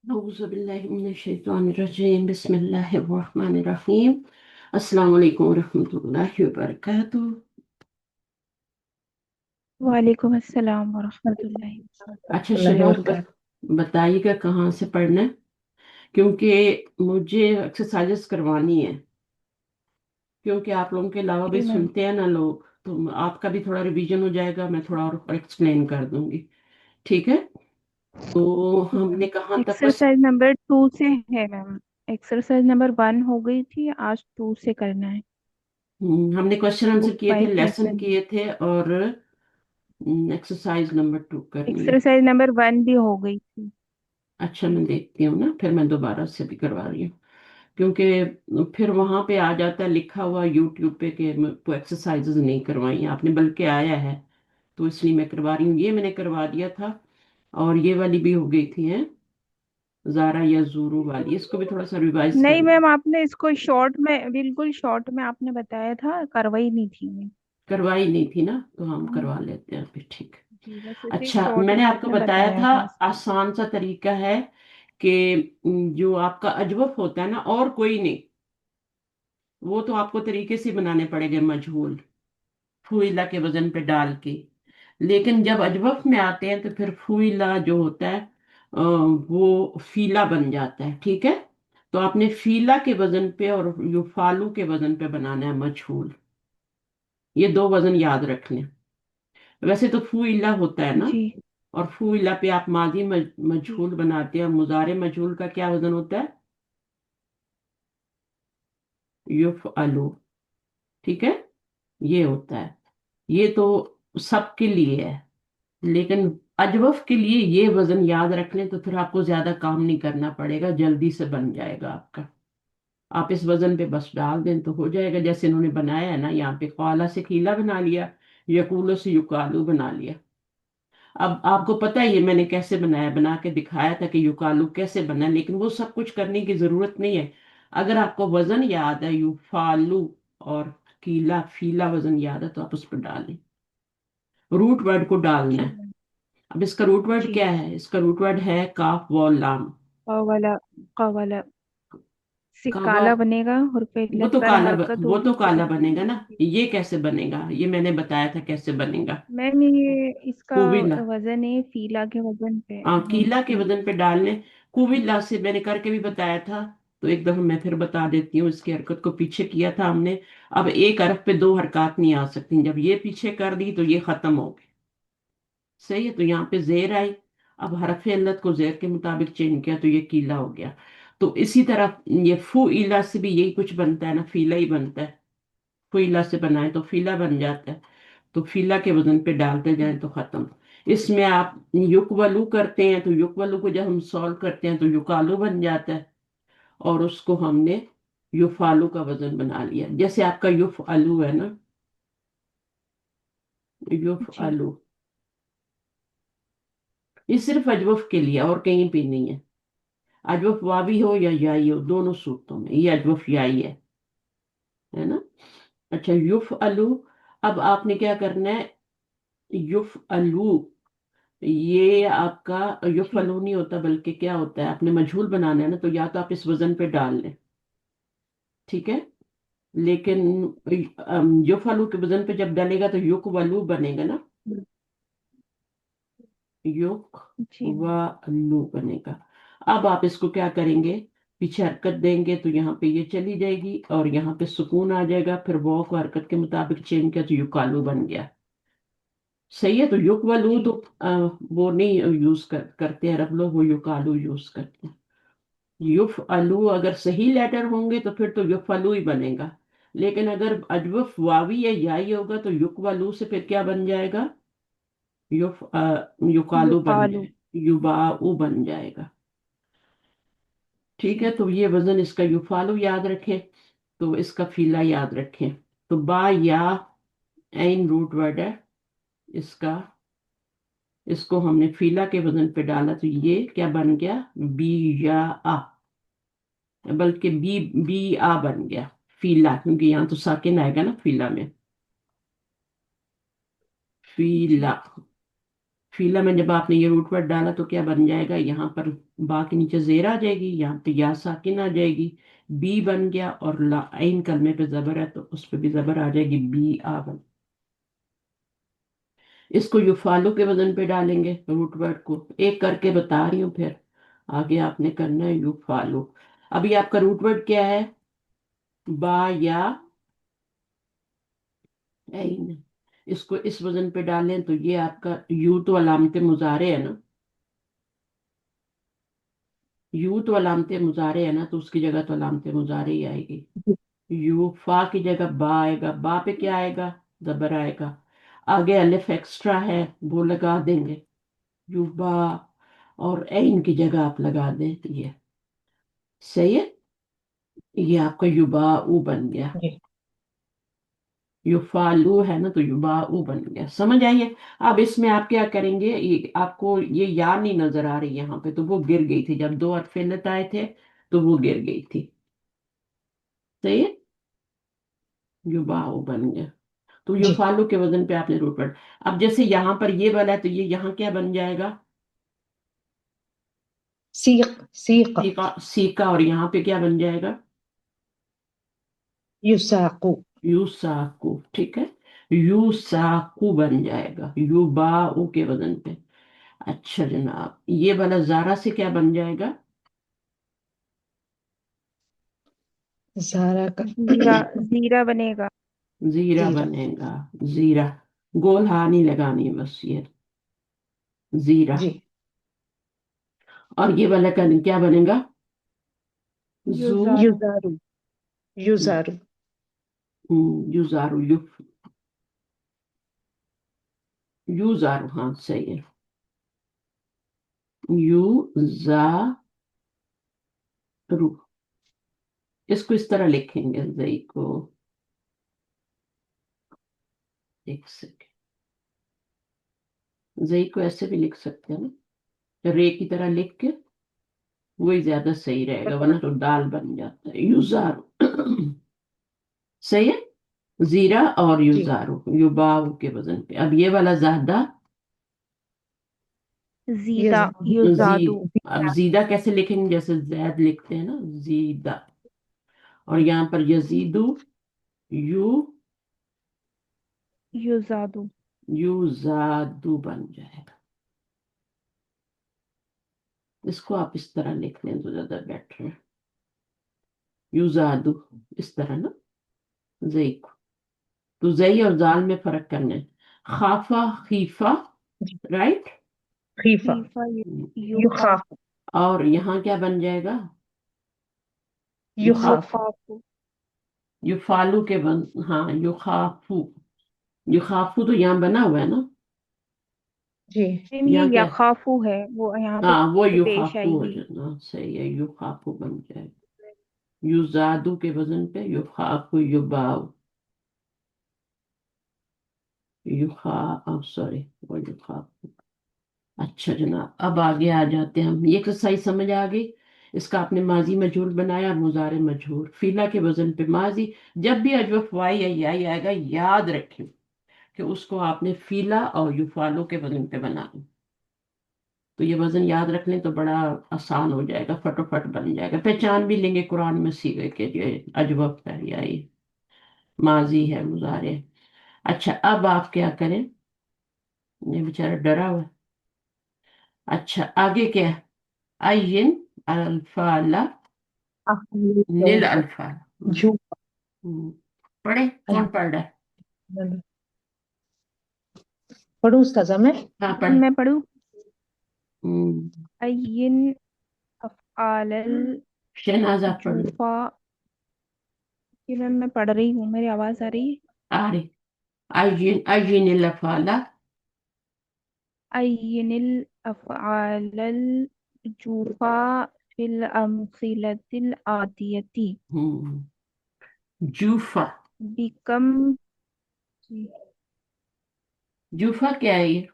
औज़ुबिल्लाहिमिनश्शैतानिर्रजीम बिस्मिल्लाहिर्रहमानिर्रहीम अस्सलाम वालेकुम रहमतुल्लाहि व बरकातुहू। वालेकुम अस्सलाम वरहमतुल्लाहि अच्छा वबरकातुहू। शहनाज बताइएगा कहाँ से पढ़ना है, क्योंकि मुझे एक्सरसाइजेस करवानी है। क्योंकि आप लोगों के अलावा भी जी मैम। सुनते हैं ना लोग, तो आपका भी थोड़ा रिवीजन हो जाएगा, मैं थोड़ा और एक्सप्लेन कर दूंगी। ठीक है। तो हमने कहाँ तक बस। एक्सरसाइज नंबर 2 से है मैम। एक्सरसाइज नंबर 1 हो गई थी, आज 2 से करना है। हमने क्वेश्चन आंसर बुक किए थे, वाइज लेसन लेसन। किए थे, और एक्सरसाइज नंबर 2 करनी है। एक्सरसाइज नंबर 1 भी हो गई थी। अच्छा मैं देखती हूँ ना, फिर मैं दोबारा से भी करवा रही हूँ। क्योंकि फिर वहां पे आ जाता है लिखा हुआ यूट्यूब पे कि तो एक्सरसाइजेज नहीं करवाई आपने, बल्कि आया है। तो इसलिए मैं करवा रही हूँ, ये मैंने करवा दिया था। और ये वाली भी हो गई थी हैं, जारा या जूरू वाली, इसको भी थोड़ा सा रिवाइज नहीं करना। मैम, आपने इसको शॉर्ट में, बिल्कुल शॉर्ट में आपने बताया था, करवाई नहीं थी मैं। करवाई नहीं थी ना, तो हम हाँ। करवा लेते हैं अभी, ठीक। जी, बस ऐसे ही अच्छा शॉर्ट मैंने में आपको आपने बताया बताया था, था इसको। आसान सा तरीका है कि जो आपका अजवफ होता है ना, और कोई नहीं, वो तो आपको तरीके से बनाने पड़ेंगे मजहूल, फुइला के वजन पे डाल के। लेकिन जब अजवफ में आते हैं तो फिर फुइला जो होता है वो फीला बन जाता है, ठीक है। तो आपने फीला के वजन पे और युफालू के वजन पे बनाना है मजहूल। ये दो वजन याद रखने। वैसे तो फुइला होता है ना, जी। और फुइला पे आप मादी जी। मजहूल बनाते हैं, और मुजारे मजहूल का क्या वजन होता है? युफअलू, ठीक है। ये होता है। ये तो सबके लिए है, लेकिन अजवफ के लिए ये वजन याद रख लें तो फिर आपको ज्यादा काम नहीं करना पड़ेगा, जल्दी से बन जाएगा आपका। आप इस वजन पे बस डाल दें तो हो जाएगा, जैसे इन्होंने बनाया है ना, यहाँ पे कौला से खीला बना लिया, यकूलो से युकालू बना लिया। अब आपको पता है ये मैंने कैसे बनाया, बना के दिखाया था कि युकालू कैसे बना, लेकिन वो सब कुछ करने की जरूरत नहीं है। अगर आपको वजन याद है युफालू और कीला फीला वजन याद है, तो आप उस पर डालें। रूट वर्ड को डालना जी है। मैम। अब इसका रूट वर्ड जी। क्या है? इसका रूट वर्ड है काफ वॉल लाम। कवाला। कवाला से कावा, काला बनेगा और पहले पर हरकत वो होगी, तो काला सेकंड बनेगा ना। जी। ये कैसे बनेगा, ये मैंने बताया था कैसे बनेगा। मैम ये इसका कुविला, वजन है फीला के वजन पे। हाँ कीला के जी। वजन पे डालने। कुविला से मैंने करके भी बताया था, तो एक दफा मैं फिर बता देती हूँ, इसकी हरकत को पीछे किया था हमने। अब एक हरफ पे दो हरकत नहीं आ सकती, जब ये पीछे कर दी तो ये खत्म हो गई। सही है, तो यहाँ पे जेर आई। अब हरफ इल्लत को जेर के मुताबिक चेंज किया तो ये कीला हो गया। तो इसी तरह ये फू इला से भी यही कुछ बनता है ना, फीला ही बनता है। फू इला से बनाए तो फीला बन जाता है। तो फीला के वजन पे डालते जाएं तो खत्म। इसमें आप युकवलू करते हैं, तो युकवलू को जब हम सॉल्व करते हैं तो युकालू बन जाता है। और उसको हमने युफालू का वजन बना लिया, जैसे आपका युफ आलू है ना, युफ जी। आलू। ये सिर्फ अजवफ के लिए, और कहीं भी नहीं है। अजवफ वावी हो या याई हो, दोनों सूरतों में ये अजवफ याई है ना। अच्छा युफ अलू। अब आपने क्या करना है, युफ अलू, ये आपका युफ जी। अलू नहीं होता, बल्कि क्या होता है, आपने मजहूल बनाना है ना, तो या तो आप इस वजन पे डाल लें, ठीक है। लेकिन युफ अलू के वजन पे जब डालेगा तो युक वलू बनेगा ना, युक जी मैम। वलू बनेगा। अब आप इसको क्या करेंगे, पीछे हरकत देंगे तो यहाँ पे ये चली जाएगी, और यहाँ पे सुकून आ जाएगा, फिर वो को हरकत के मुताबिक चेंज किया तो युकालू बन गया। सही है, तो युक वालू तो जी। वो नहीं यूज करते हैं अरब लोग, वो युकालू यूज करते हैं। युफ अलू अगर सही लेटर होंगे तो फिर तो युफ अलू ही बनेगा। लेकिन अगर अजवफ वावी या याई होगा तो युक वालू से फिर क्या बन जाएगा? युकालू बन युकालू। जाए, युबाऊ बन जाएगा। ठीक है, जी। तो ये वजन इसका युफालू याद रखें, तो इसका फीला याद रखें। तो बा या ऐन रूट वर्ड है इसका, इसको हमने फीला के वजन पे डाला तो ये क्या बन गया? बी या आ, बल्कि बी, बी आ बन गया फीला, क्योंकि यहाँ तो साकिन आएगा ना फीला में। जी। फीला, फीला में जब आपने ये रूट वर्ड डाला तो क्या बन जाएगा, यहाँ पर बा के नीचे जेर आ जाएगी, यहाँ पे या साकिन आ जाएगी, बी बन गया, और ला आइन कलमे पे जबर है तो उस पे भी जबर आ जाएगी, बी आ बन। इसको युफालू के वजन पे डालेंगे रूट वर्ड को, एक करके बता रही हूँ, फिर आगे आपने करना है युफालू। अभी आपका रूट वर्ड क्या है, बा या ऐन। इसको इस वजन पे डालें तो ये आपका यू तो अलामत मुजारे है ना, यू तो अलामत मुजारे है ना, तो उसकी जगह तो अलामत मुजारे ही आएगी। जी यू फा की जगह बा आएगा, बा पे क्या आएगा, जबर आएगा। आगे अलिफ एक्स्ट्रा है, वो लगा देंगे, यू बा, और ऐन की जगह आप लगा दें तो ये सही है। ये आपका युबा ऊ बन गया, जी युफालू है ना, तो युबाऊ बन गया, समझ आई है। अब इसमें आप क्या करेंगे, ये आपको ये या नहीं नजर आ रही यहाँ पे, तो वो गिर गई थी जब दो अरफिलत आए थे, तो वो गिर गई थी, सही है, युबाऊ बन गया। तो जी। युफालू के वजन पे आपने रूट पढ़। अब जैसे यहाँ पर ये वाला है तो ये यहाँ क्या बन जाएगा, सीक सीक सीका, सीका, और यहाँ पे क्या बन जाएगा, युसाकु। यूसाकू, ठीक है, यूसाकू बन जाएगा युबाऊ के वजन पे। अच्छा जनाब, ये वाला जारा से क्या बन जाएगा, जारा का जीरा, जीरा बनेगा। जीरा जीरा। बनेगा, जीरा, गोल हा नहीं लगानी बस, ये जीरा। जी और ये वाला का क्या बनेगा, जू, युजारू। युजारू। युजारू। युजारू, युजारू, हाँ सही है, युजारू। इसको इस तरह लिखेंगे जई को, एक सेकेंड, जई को ऐसे भी लिख सकते हैं ना, रे की तरह लिख के, वही ज्यादा सही रहेगा, वरना तो दाल बन जाता है, युजारू। सही है, जीरा और जी युजारू, युबाऊ के वजन पे। अब ये वाला ज्यादा, जीदा, यज जी, युजादू। अब जीदा कैसे लिखेंगे, जैसे जैद लिखते हैं ना, जीदा, और यहाँ पर यजीदू, यू, युजादू। युजादू बन जाएगा। इसको आप इस तरह लिख लें तो ज्यादा बेटर है, युजादू, इस तरह ना, जई को। तो जई और जाल में फर्क करना है, खाफा खीफा, जी। राइट, खीफा। खीफा, युखाफ। युखाफ, और यहाँ क्या बन जाएगा, युखाफ, युखाफ। युखाफू। युफालू के बन, हाँ युखाफू, युखाफू तो यहाँ बना हुआ है ना, जी लेकिन ये यहाँ क्या है? यखाफू है, वो यहाँ हाँ वो पे पेश युखाफू हो आएगी। जाना, सही है, युखाफू बन जाएगा, युजादू के वजन पे युखाफू, युबाव, युखा, सॉरी, वो युखाफू। अच्छा जनाब, अब आगे आ जाते हैं हम, ये एक्सरसाइज समझ आ गई। इसका आपने माजी मजहूर बनाया, मुजारे मजहूर, फीला के वजन पे माजी, जब भी अजवफ वाई या याई आएगा, याद रखें कि उसको आपने फीला और युफालो के वजन पे बनाना। तो ये वजन याद रख लें तो बड़ा आसान हो जाएगा, फटोफट बन जाएगा, पहचान भी लेंगे कुरान में सीगे के ये अजवफ है या ये माजी है, मुजारे है। अच्छा, अब आप क्या करें, ये बेचारा डरा हुआ है। अच्छा आगे क्या है, आयन अल्फाला, अहलु नील जौफ। अल्फाला। जू। पढ़े, कौन पढ़ रहा है, पढ़ू उस्ताजा मैं। हाँ पढ़े। मैं पढ़ूं। हम्म, अय्यन अफ़आलल शहनाज आप पढ़ लो। जूफा। ये मैं पढ़ रही हूँ, मेरी आवाज आ रही है। आ रही, आयन आयन अल्फाला, अय्यनिल अफ़आलल जूफा फिल अमसिलतिल आतियती। जूफा, बिकम। जूफा क्या है ये,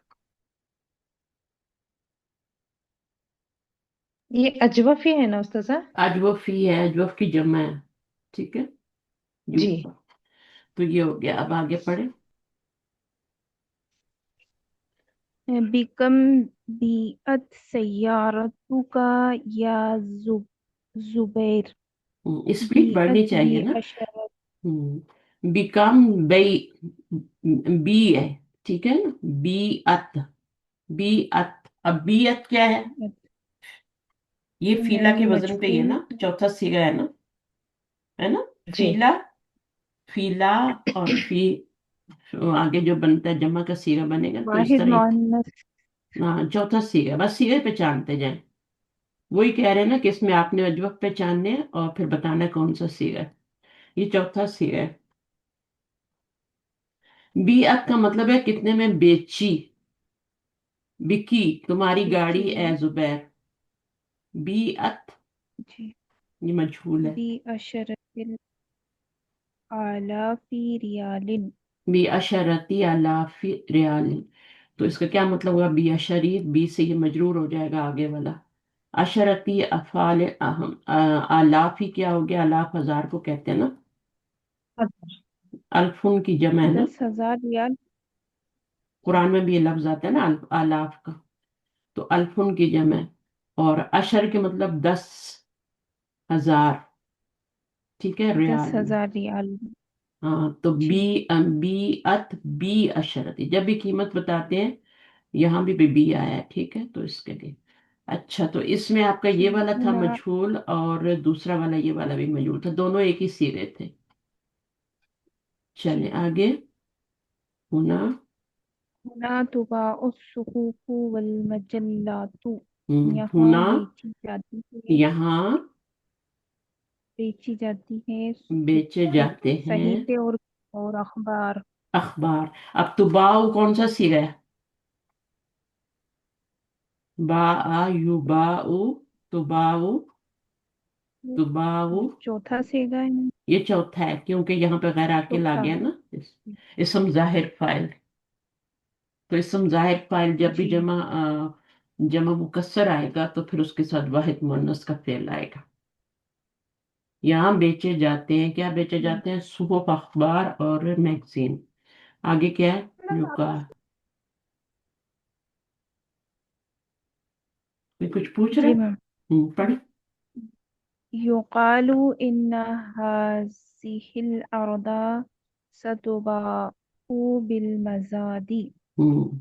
ये अजवफ ही है ना उस्ताजा। अजवफी है, अजवफ की जमा है, ठीक है, जी जूफा। तो ये हो गया, अब आगे पढ़े। बिकम बीअत सय्यारतु का या जुबैर स्पीड बीअत बढ़नी बी चाहिए ना। अशरत। बिकम बई, बी है, ठीक है ना, बी अत, बी अत। अब बी अत क्या है? ये फीला नहीं के वजन पे ही है मजबूर ना, चौथा सीगा है ना। जी। फीला, फीला, और आगे जो बनता है जमा का सीगा बनेगा तो इस वाहिद तरह मोहन्नस। हाँ, चौथा सीगा, बस सीगे पहचानते जाए। वही कह रहे हैं ना कि इसमें आपने अजवक पहचानने हैं और फिर बताना है कौन सा सीगा है। ये चौथा सीगा है। बी अत का मतलब है कितने में बेची, बिकी तुम्हारी गाड़ी बेची ए गई। जुबैर। बी अत, जी। ये मजहूल है। बी अशरतिल आलाफी रियालिन। बी अशरती अलाफी रियाल। तो इसका क्या मतलब हुआ? बी अशरी, बी से ये मजरूर हो जाएगा आगे वाला। अशरती अफाल अहम, आलाफी क्या हो गया? आलाफ हजार को कहते हैं ना। अच्छा। अल्फुन की जमा है ना। 10,000 रियाल। जी। कुरान में भी ये लफ्ज आता है ना, आलाफ का। तो अल्फुन की जमा है। और अशर के मतलब 10,000, ठीक है, दस रियाल में। हजार रियाल। हाँ, तो बी, जी। बी अत बी अशरती, जब भी कीमत बताते हैं यहाँ भी बी आया है, ठीक है, तो इसके लिए। अच्छा, तो इसमें आपका जी ये वाला था हुना। मजहूल और दूसरा वाला ये वाला भी मजहूल था, दोनों एक ही सिरे थे। चले जी। आगे। हुना, हुना तुबा सुकूकु वल मजल्लातु। यहाँ हुना, बेची जाती है। यहाँ बेची जाती है बेचे जाते हैं सहीफे और अखबार। अखबार। अब तुबाऊ कौन सा सिरा है? बा, आ, यू, बाऊ, तुबाऊ, तुबाऊ। चौथा सेगा है। ये चौथा है क्योंकि यहाँ पे गैर आकिल आ चौथा। गया ना। इसम जाहिर फाइल। तो इसम जाहिर फाइल जब भी जी। जमा मुकस्सर आएगा तो फिर उसके साथ वाहिद मुअन्नस का फेल आएगा। यहाँ बेचे जाते हैं, क्या बेचे जाते हैं? सुहूफ, अखबार और मैगजीन। आगे क्या है? युका, कोई कुछ पूछ रहा जी है? मैम। पढ़। युकालु इन्ना हाजिहिल अर्दा सतुबाउ बिल मजादी। कहा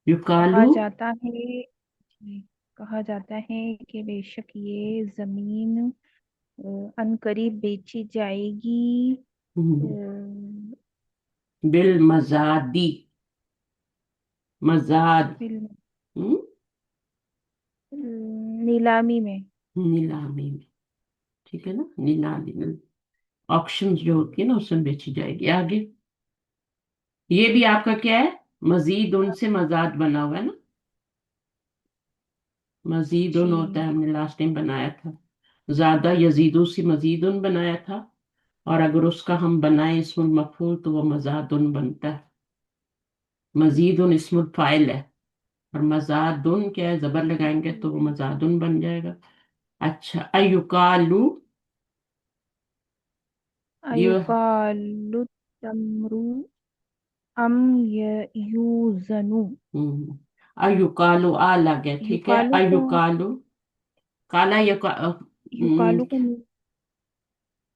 युकालू। जाता है जी, कहा जाता है कि बेशक ये जमीन अनकरीब बेची जाएगी। अ, बिल मजादी, मजाद। बिल हम्म, नीलामी में। नीलामी में, ठीक है ना, नीलामी में। ऑक्शन जो होती है ना उसमें बेची जाएगी। आगे ये भी आपका क्या है? मजीद उनसे मजाद बना हुआ है ना। मजीद उन होता है, जी। हमने लास्ट टाइम बनाया था। ज्यादा यजीदु से मजीद उन बनाया था। और अगर उसका हम बनाए इसमुल मफूल तो वो मजाद उन बनता है। मजीद उन इसमुल फाइल है। और मजाद उन क्या है? जबर लगाएंगे तो वो मजाद उन बन जाएगा। अच्छा, अयुकालू, ये अयुकालु तमरु अम यूजनु। अयुकालू आ लग गया, ठीक है। युकालू को अयुकालू, काला युकालू को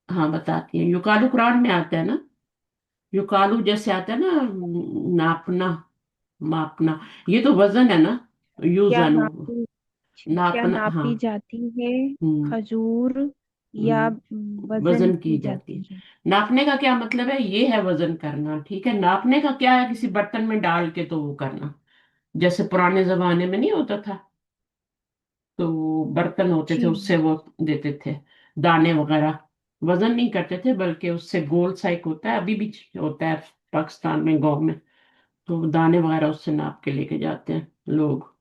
हाँ बताती हैं, युकालू कुरान में आता है ना। युकालू जैसे आता है ना, नापना, मापना। ये तो वजन है ना, क्या यूजनु, नापी क्या नापना, हाँ। नापी जाती है। हम्म, खजूर या वजन वजन की की जाती है। जाती है। नापने का क्या मतलब है? ये है वजन करना, ठीक है। नापने का क्या है? किसी बर्तन में डाल के तो वो करना, जैसे पुराने जमाने में नहीं होता था। तो बर्तन होते थे जी। उससे वो देते थे दाने वगैरह। वजन नहीं करते थे बल्कि उससे गोल सा एक होता है, अभी भी होता है पाकिस्तान में गाँव में। तो दाने वगैरह उससे नाप के लेके जाते हैं लोग।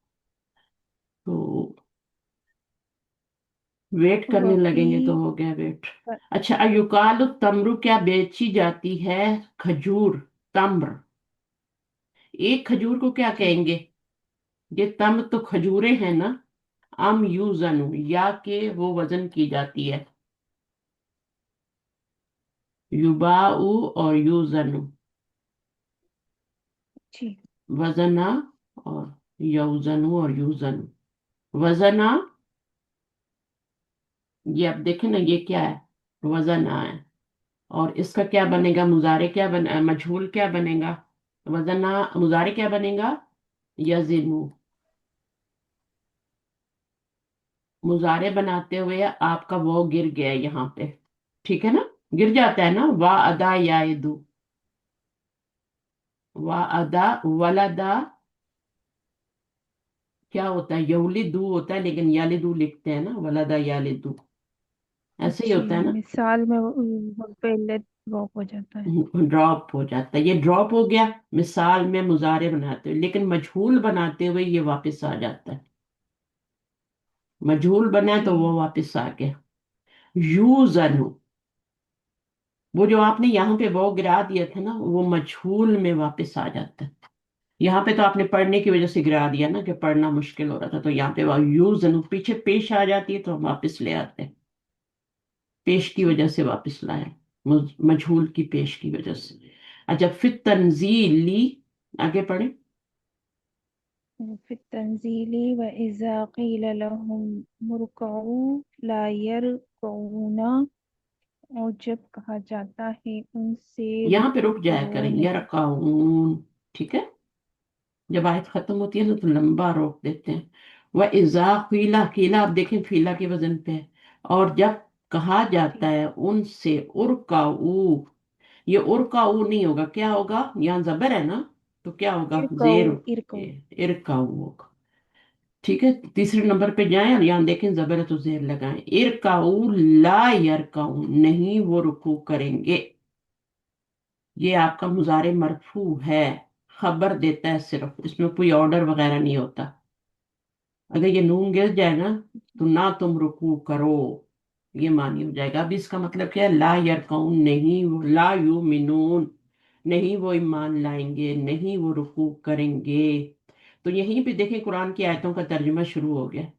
तो वेट करने वफी लगेंगे तो हो गया वेट। अच्छा, अयुकाल तमरु क्या बेची जाती है? खजूर, तम्र। एक खजूर को क्या जी। कहेंगे? ये तम्र तो खजूरें हैं ना। अम यूजनु, या के वो वजन की जाती है। युबाऊ और यूजनु, जी। वजना और यौजनु और यूजन, वजना, ये अब देखें ना ये क्या है, वजना है। और इसका क्या बनेगा, मुजारे क्या बने, मजहूल क्या बनेगा, वजना मुजारे क्या बनेगा, यजिनु। मुजारे बनाते हुए आपका वो गिर गया यहाँ पे, ठीक है ना, गिर जाता है ना, वा अदा यादू, वा अदा, वलदा क्या होता है, यौलिदू होता है, लेकिन यालिदू लिखते हैं ना, वलदा यालिदू, ऐसे ही जी, होता है ना। मिसाल में वो पहले ड्रॉप हो जाता है। ड्रॉप हो जाता है, ये ड्रॉप हो गया मिसाल में मुजारे बनाते हुए, लेकिन मजहूल बनाते हुए ये वापस आ जाता है। मजहूल बना है जी। तो वो वापस आ गया। यूजनु, वो जो आपने यहाँ पे वो गिरा दिया था ना, वो मजहूल में वापस आ जाता है। यहाँ पे तो आपने पढ़ने की वजह से गिरा दिया ना, कि पढ़ना मुश्किल हो रहा था, तो यहाँ पे वो यूजनु पीछे पेश आ जाती है तो हम वापस ले आते हैं। पेश की जी। वजह से वापस लाया, मजहूल की पेश की वजह से। अच्छा, फिर तंजीली, आगे पढ़े। फिर तंजीली व इज़ा क़ील लहुम मुरकऊ ला यरकऊना, और जब कहा जाता है उनसे यहाँ पे रुकू रुक जाया करो करें, नहीं। यरकाऊन, ठीक है। जब आयत खत्म होती है ना तो लंबा रोक देते हैं। वह इजा कीला, कीला आप देखें फीला के वजन पे है। और जब कहा जाता जी। है उनसे उरकाऊ, ये उरकाऊ नहीं होगा, क्या होगा, यहाँ जबर है ना, तो क्या होगा, इरकऊ, जेर इरकऊ। इरकाऊ होगा। ठीक है, तीसरे नंबर पे जाएं और यहाँ देखें जबर है तो जेर लगाएं, इरकाऊ ला यरकाऊ, नहीं वो रुकू करेंगे। ये आपका मुजारे मरफू है, खबर देता है सिर्फ, इसमें कोई ऑर्डर वगैरह नहीं होता। अगर ये नून गिर जाए ना, तो ना तुम रुकू करो, ये मानी हो जाएगा। अब इसका मतलब क्या है, ला यरकऊन, नहीं वो, ला युमिनून, नहीं वो ईमान लाएंगे, नहीं वो रुकू करेंगे। तो यहीं पे देखें कुरान की आयतों का तर्जुमा शुरू हो गया।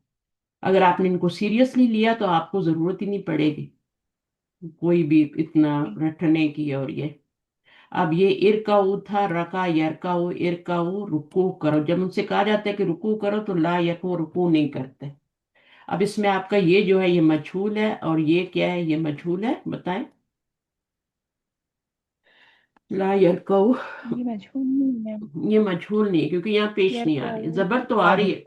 अगर आपने इनको सीरियसली लिया तो आपको जरूरत ही नहीं पड़ेगी कोई भी इतना जी। रटने की। और ये अब ये इरकाऊ था, रका यरकाऊ, इरकाऊ रुकू करो, जब उनसे कहा जाता है कि रुकू करो तो ला यको, रुकू नहीं करते। अब इसमें आपका ये जो है ये मजहूल है, और ये क्या है, ये मजहूल है, बताएं। ला यरकाऊ, ये मजहूल नहीं है। ये मजहूल नहीं है क्योंकि यहाँ पेश नहीं आ रही, यरकऊ जबर तो आ रही वाजिब।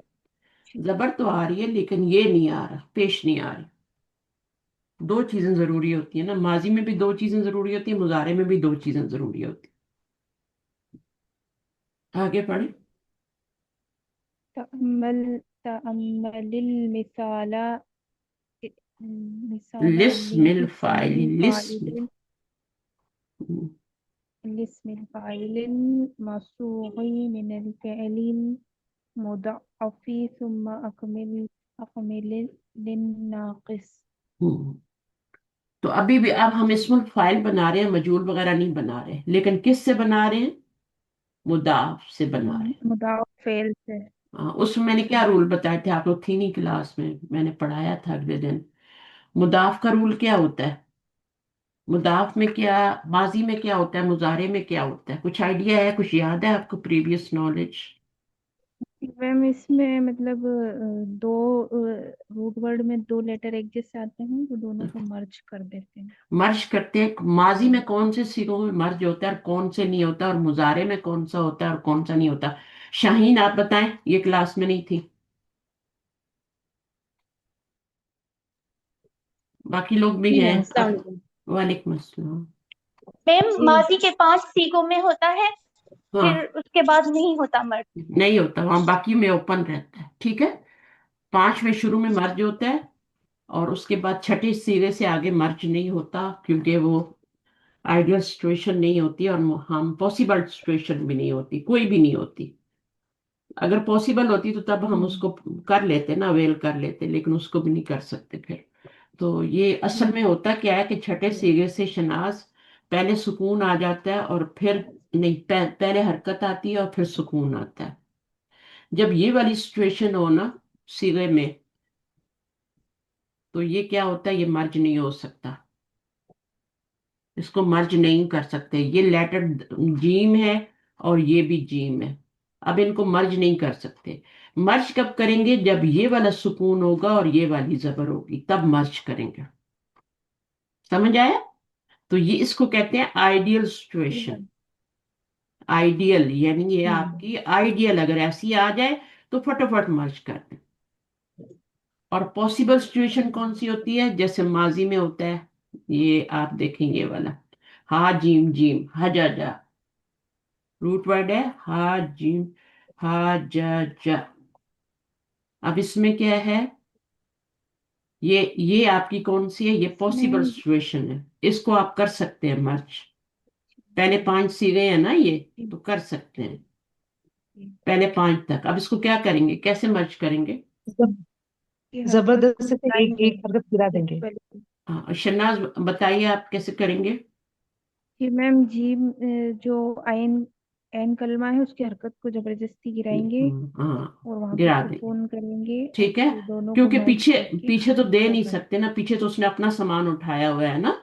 है, जबर तो आ रही है, लेकिन ये नहीं आ रहा, पेश नहीं आ रही। दो चीजें जरूरी होती है ना, माजी में भी दो चीजें जरूरी होती है, मुजारे में भी दो चीजें जरूरी होती है। आगे पढ़े। तअम्मल, तअम्मलिल मिसाला, मिसाला लिस्मिल फाइल, लिस्मिल लिस्म, फाइलिन, लिस्मिल फाइलिन मसूगी मिनल फ़िअलिल मुदअफ़ी सुम्मा अकमिल, अकमिल लिन्नाक़िस। हम्म। तो अभी भी अब हम इसमें फाइल बना रहे हैं, मजूल वगैरह नहीं बना रहे, लेकिन किस से बना रहे हैं, मुदाफ से बना रहे हैं। मुदाफ़ फ़ेल से। हाँ, उसमें मैंने क्या जी। रूल बताए थे, आप लोग थी नहीं क्लास में, मैंने पढ़ाया था अगले दिन। मुदाफ का रूल क्या होता है, मुदाफ में क्या, माजी में क्या होता है, मुजारे में क्या होता है, कुछ आइडिया है, कुछ याद है आपको, प्रीवियस नॉलेज। मैम इसमें मतलब दो रूट वर्ड में दो लेटर एक जैसे आते हैं तो दोनों को मर्ज कर देते हैं। मर्ज करते हैं, माजी में कौन से सिगों में मर्ज होता है और कौन से नहीं होता, और मुजारे में कौन सा होता है और कौन सा नहीं होता। शाहीन आप बताएं, ये क्लास में नहीं थी, बाकी लोग भी जी हैं। मैम, अस्सलाम वालेकुम। वालेकुम अस्सलाम। मैम जी माजी के 5 सीगों में होता है, फिर हाँ, उसके बाद नहीं होता मर्द। नहीं होता वहां, बाकी में ओपन रहता है, ठीक है। पांच में शुरू में मर्ज होता है, और उसके बाद छठे सिरे से आगे मर्ज नहीं होता, क्योंकि वो आइडियल सिचुएशन नहीं होती, और हम पॉसिबल सिचुएशन भी नहीं होती, कोई भी नहीं होती। अगर पॉसिबल होती तो तब हम हम्म, उसको कर लेते ना, अवेल कर लेते, लेकिन उसको भी नहीं कर सकते फिर। तो ये असल में होता क्या है कि छठे सिरे से शनाज पहले सुकून आ जाता है, और फिर नहीं, पहले हरकत आती है और फिर सुकून आता है। जब ये वाली सिचुएशन हो ना सिरे में, तो ये क्या होता है, ये मर्ज नहीं हो सकता, इसको मर्ज नहीं कर सकते। ये लेटर जीम है और ये भी जीम है, अब इनको मर्ज नहीं कर सकते। मर्ज कब करेंगे? जब ये वाला सुकून होगा और ये वाली जबर होगी, तब मर्ज करेंगे। समझ आया? तो ये इसको कहते हैं आइडियल जी सिचुएशन। मैम। आइडियल यानी ये हम्म आपकी आइडियल अगर ऐसी आ जाए तो फटाफट मर्ज कर दें। और पॉसिबल सिचुएशन कौन सी होती है? जैसे माजी में होता है, ये आप देखेंगे ये वाला, हा जीम जीम हजा जा, रूट वर्ड है हा जीम हा जा। अब इसमें क्या है? ये आपकी कौन सी है? ये पॉसिबल मैम सिचुएशन है, इसको आप कर सकते हैं मर्ज। पहले 5 सीधे हैं ना ये, जी, तो कर सकते हैं जी। पहले 5 तक। अब इसको क्या करेंगे, कैसे मर्ज करेंगे? की हरकत को जबरदस्ती से एक गिराएंगे एक हरकत गिरा एक देंगे। पहले। हाँ, शनाज बताइए आप कैसे करेंगे? जी मैम, जीम जो आयन एन कलमा है उसकी हरकत को जबरदस्ती गिराएंगे हाँ, और वहां पे गिरा देंगे। सुकून करेंगे और ठीक है, फिर दोनों को क्योंकि मर्ज पीछे करके पीछे तो दे हाजिर नहीं कर। सकते ना, पीछे तो उसने अपना सामान उठाया हुआ है ना,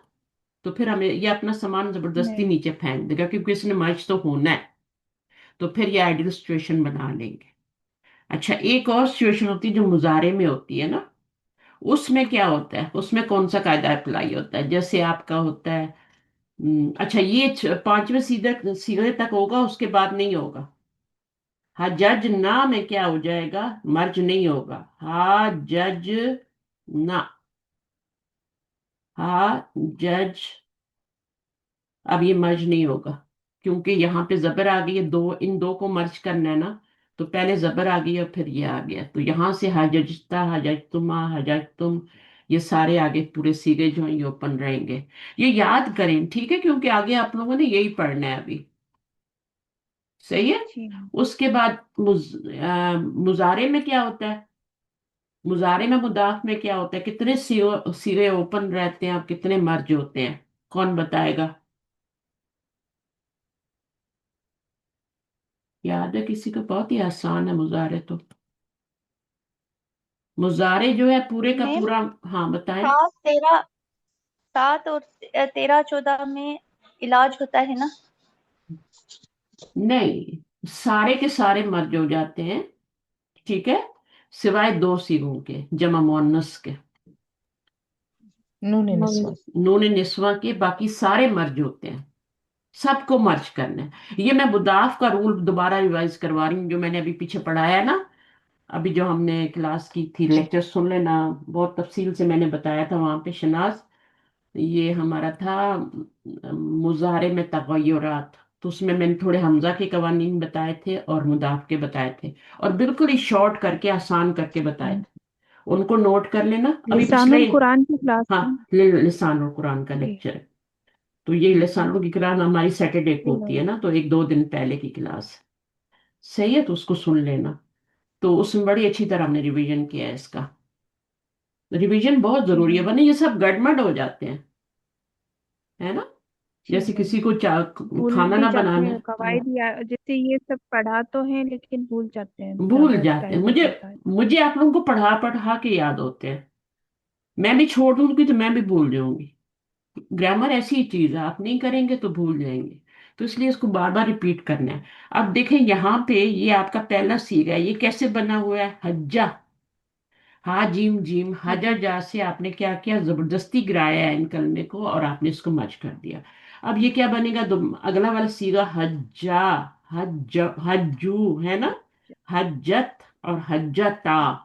तो फिर हमें ये अपना सामान जबरदस्ती नहीं। नीचे फेंक देगा, क्योंकि इसने मर्ज तो होना है। तो फिर ये आइडियल सिचुएशन बना लेंगे। अच्छा, एक और सिचुएशन होती है जो मुजारे में होती है ना, उसमें क्या होता है? उसमें कौन सा कायदा अप्लाई होता है? जैसे आपका होता है, अच्छा ये 5वें सीधे सीधे तक होगा, उसके बाद नहीं होगा। हाँ जज ना में क्या हो जाएगा? मर्ज नहीं होगा। हाँ जज ना, हाँ जज, अब ये मर्ज नहीं होगा, क्योंकि यहाँ पे जबर आ गई है, दो इन दो को मर्ज करना है ना, तो पहले जबर आ गई और फिर ये आ गया, तो यहाँ से हजजता हजजतुमा हजजतुम, ये सारे आगे पूरे सीधे जो हैं ये ओपन रहेंगे। ये याद करें, ठीक है, क्योंकि आगे आप लोगों ने यही पढ़ना है अभी। सही है। जी मैम। उसके बाद मुजारे में क्या होता है? मुजारे में मुदाफ में क्या होता है? कितने सिरे ओपन रहते हैं और कितने मर्ज होते हैं? कौन बताएगा? याद है किसी को? बहुत ही आसान है मुजारे तो। मुजारे जो है पूरे का मैम पूरा। हाँ बताएं। 7 और 13 14 में इलाज होता है ना? नहीं, सारे के सारे मर्ज हो जाते हैं, ठीक है, सिवाय 2 सीगों के, जमा मुअन्नस के, नून निस्वा। नून निस्वा के, बाकी सारे मर्ज होते हैं। सबको मर्ज करना है। ये मैं मुदाफ का रूल दोबारा रिवाइज करवा रही हूँ, जो मैंने अभी पीछे पढ़ाया है ना, अभी जो हमने क्लास की थी, लेक्चर सुन लेना, बहुत तफसील से मैंने बताया था वहां पे शनाज। ये हमारा था मुजारे में तगय्युरात, तो उसमें मैंने थोड़े हमजा के कवानीन बताए थे और मुदाफ के बताए थे, और बिल्कुल ही शॉर्ट करके आसान करके बताए थे। उनको नोट कर लेना, अभी पिछले। लिसानुल कुरान की क्लास हाँ, में। लिसानुल कुरान का जी लेक्चर है। तो ये लिसानुल की कुरान हमारी सैटरडे को जी होती है मैम। ना, तो 1 2 दिन पहले की क्लास है। सही है, तो उसको सुन लेना। तो उसमें बड़ी अच्छी तरह हमने रिवीजन किया है इसका। रिवीजन बहुत जी जरूरी है, मैम। वरना ये सब गड़बड़ हो जाते हैं, है ना। जी जैसे मैम। किसी को भूल खाना भी ना जाते बनाना हैं है, हाँ, कवायद, या जैसे ये सब पढ़ा तो है लेकिन भूल जाते हैं, भूल ज्यादा जाते हैं। टाइम लग मुझे जाता है। मुझे आप लोगों को पढ़ा पढ़ा के याद होते हैं। मैं भी छोड़ दूंगी तो मैं भी भूल जाऊंगी। ग्रामर ऐसी चीज है, आप नहीं करेंगे तो भूल जाएंगे। तो इसलिए इसको बार बार रिपीट करना है। अब देखें यहाँ पे, ये आपका पहला सीग है, ये कैसे बना हुआ है? हज्जा, हा जीम जीम हाजा जी जा से आपने क्या किया? जबरदस्ती गिराया है इन कलमे को और आपने इसको मच कर दिया। अब ये क्या बनेगा? अगला वाला सीगा हज्जा, हज हज्जू, है ना, हज्जत और हज्जता।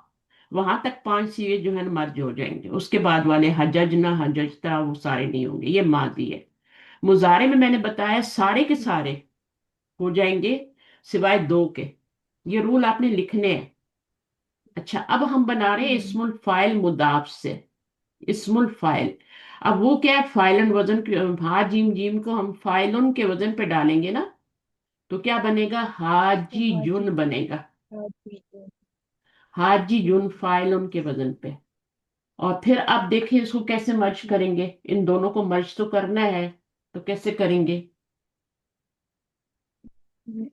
वहां तक 5 सीगे जो है ना मर्ज हो जाएंगे। उसके बाद वाले हजजना हजजता वो सारे नहीं होंगे, ये मादी है। मुजारे में मैंने बताया सारे के सारे हो जाएंगे सिवाय 2 के। ये रूल आपने लिखने हैं। अच्छा, अब हम बना रहे जी हैं मैम। इस्मुल फाइल मुदाफ से। इस्मुल फाइल, अब वो क्या है? फाइलन वजन हा जीम जीम को हम फाइलन के वजन पे डालेंगे ना, तो क्या बनेगा? तो हाजी हाजी। जुन बनेगा। हाजी तो। हाजी जुन फाइलन के वजन पे। और फिर आप देखिए इसको कैसे मर्ज करेंगे, इन दोनों को मर्ज तो करना है, तो कैसे करेंगे?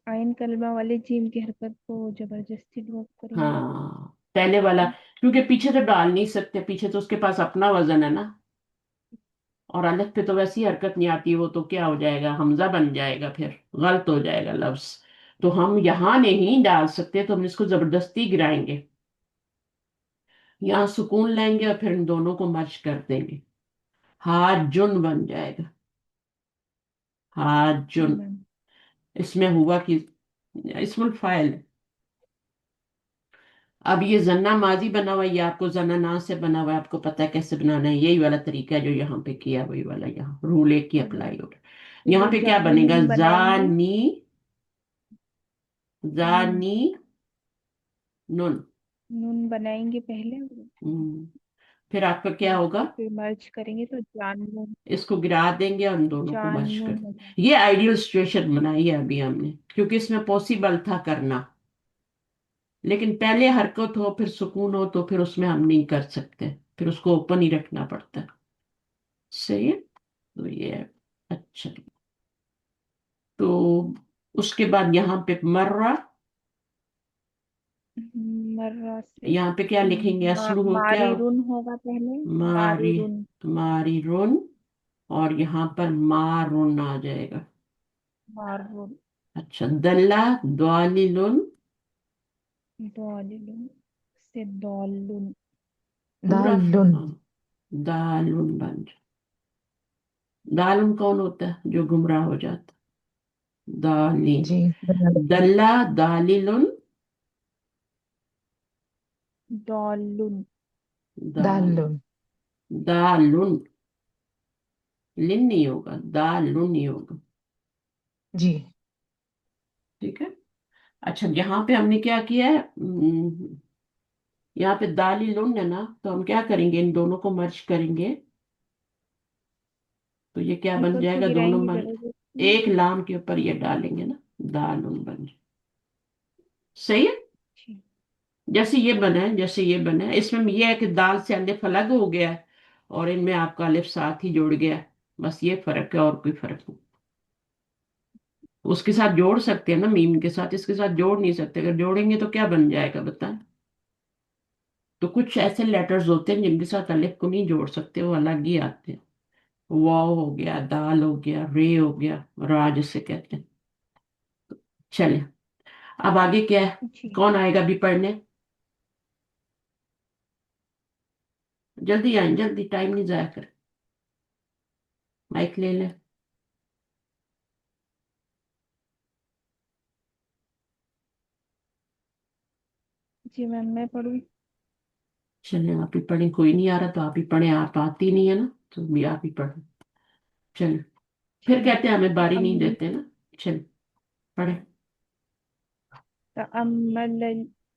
आयन कलमा वाले जीम की हरकत को जबरदस्ती ड्रॉप करेंगे। हाँ, पहले वाला, क्योंकि पीछे तो डाल नहीं सकते, पीछे तो उसके पास अपना वजन है ना, और अलग पे तो वैसी हरकत नहीं आती, वो तो क्या हो जाएगा? हमजा बन जाएगा, फिर गलत हो जाएगा लफ्ज। تو ہم یہاں نہیں ڈال سکتے، تو ہم اس کو زبردستی گرائیں گے، یہاں سکون لیں گے اور پھر ان دونوں کو مرج کر دیں گے، حاجن بن جائے گا، جی حاجن۔ میم. اس میں ہوا کہ اسم الفاعل ہے۔ اب یہ زنا ماضی بنا ہوا ہے، یہ آپ کو زنا نا سے بنا ہوا ہے، آپ کو پتا ہے کیسے بنانا ہے، یہی والا طریقہ ہے جو یہاں پہ کیا، وہی والا یہاں رول ایک کی اپلائی ہو رہا ہے۔ پھر یہاں پہ کیا بنے گا؟ جانن بنائیں گے. زانی، نون. زانی نون۔ نون بنائیں گے پہلے. ہم، پھر آپ کا کیا ہوگا؟ پھر مرچ کریں گے تو جانن. اس کو گرا دیں گے اور ان دونوں کو مرج کر جانن دیں ہو گے۔ جائے. یہ آئیڈیل سچویشن بنائی ہے ابھی ہم نے، کیونکہ اس میں پاسبل تھا کرنا، لیکن پہلے حرکت ہو پھر سکون ہو تو پھر اس میں ہم نہیں کر سکتے، پھر اس کو اوپن ہی رکھنا پڑتا ہے۔ صحیح ہے، تو یہ ہے۔ اچھا، تو اس کے بعد یہاں پہ مرہ، مرہ سے یہاں پہ کیا لکھیں گے؟ اصل ہو کیا؟ ماریرن ہوگا پہلے. ماری، ماریرن. ماری رون، اور یہاں پر مارون آ جائے گا۔ مارون. اچھا، دلہ دواللن، دالن سے دالن. پورا دالن. ہاں، دالن بن جائے۔ دالن کون ہوتا ہے؟ جو گمراہ ہو جاتا، دالین۔ جی برابر. دلہ داللن، دالن. دال، دالن. دالن، لن نہیں ہوگا، دالن نہیں ہوگا، جی ٹھیک ہے۔ اچھا، یہاں پہ ہم نے کیا کیا ہے؟ یہاں پہ داللن ہے نا، تو ہم کیا کریں گے؟ ان دونوں کو مرج کریں گے، تو یہ کیا بن حرکت جائے کو گا؟ گرائیں دونوں گے مرج، زبردستی. ایک لام کے اوپر یہ ڈالیں گے نا، دالن بن جائے۔ صحیح ہے، جی. جیسے یہ بنا ہے، جیسے یہ بنا ہے، اس میں یہ ہے کہ دال سے الف الگ ہو گیا ہے، اور ان میں آپ کا الف ساتھ ہی جوڑ گیا ہے، بس یہ فرق ہے، اور کوئی فرق نہیں۔ اس کے ساتھ جوڑ سکتے ہیں نا، میم کے ساتھ، اس کے ساتھ جوڑ نہیں سکتے، اگر جوڑیں گے تو کیا بن جائے گا بتائیں؟ تو کچھ ایسے لیٹرز ہوتے ہیں جن کے ساتھ الف کو نہیں جوڑ سکتے، وہ الگ ہی آتے ہیں، واو ہو گیا، دال ہو گیا، رے ہو گیا، را جسے کہتے ہیں۔ چلیں، اب آگے کیا ہے؟ جی. کون آئے گا ابھی پڑھنے؟ جلدی آئیں، جلدی، ٹائم نہیں ضائع کر، مائک لے لیں۔ جی میم میں پڑھوں. چلیں آپ ہی پڑھیں، کوئی نہیں آ رہا تو آپ ہی پڑھیں، آپ آتی نہیں ہے نا تو بھی آپ ہی پڑھیں۔ چلیں، جی پھر میم. کہتے ہیں ہمیں باری نہیں دیتے نا۔ چلیں پڑھیں۔ تأمل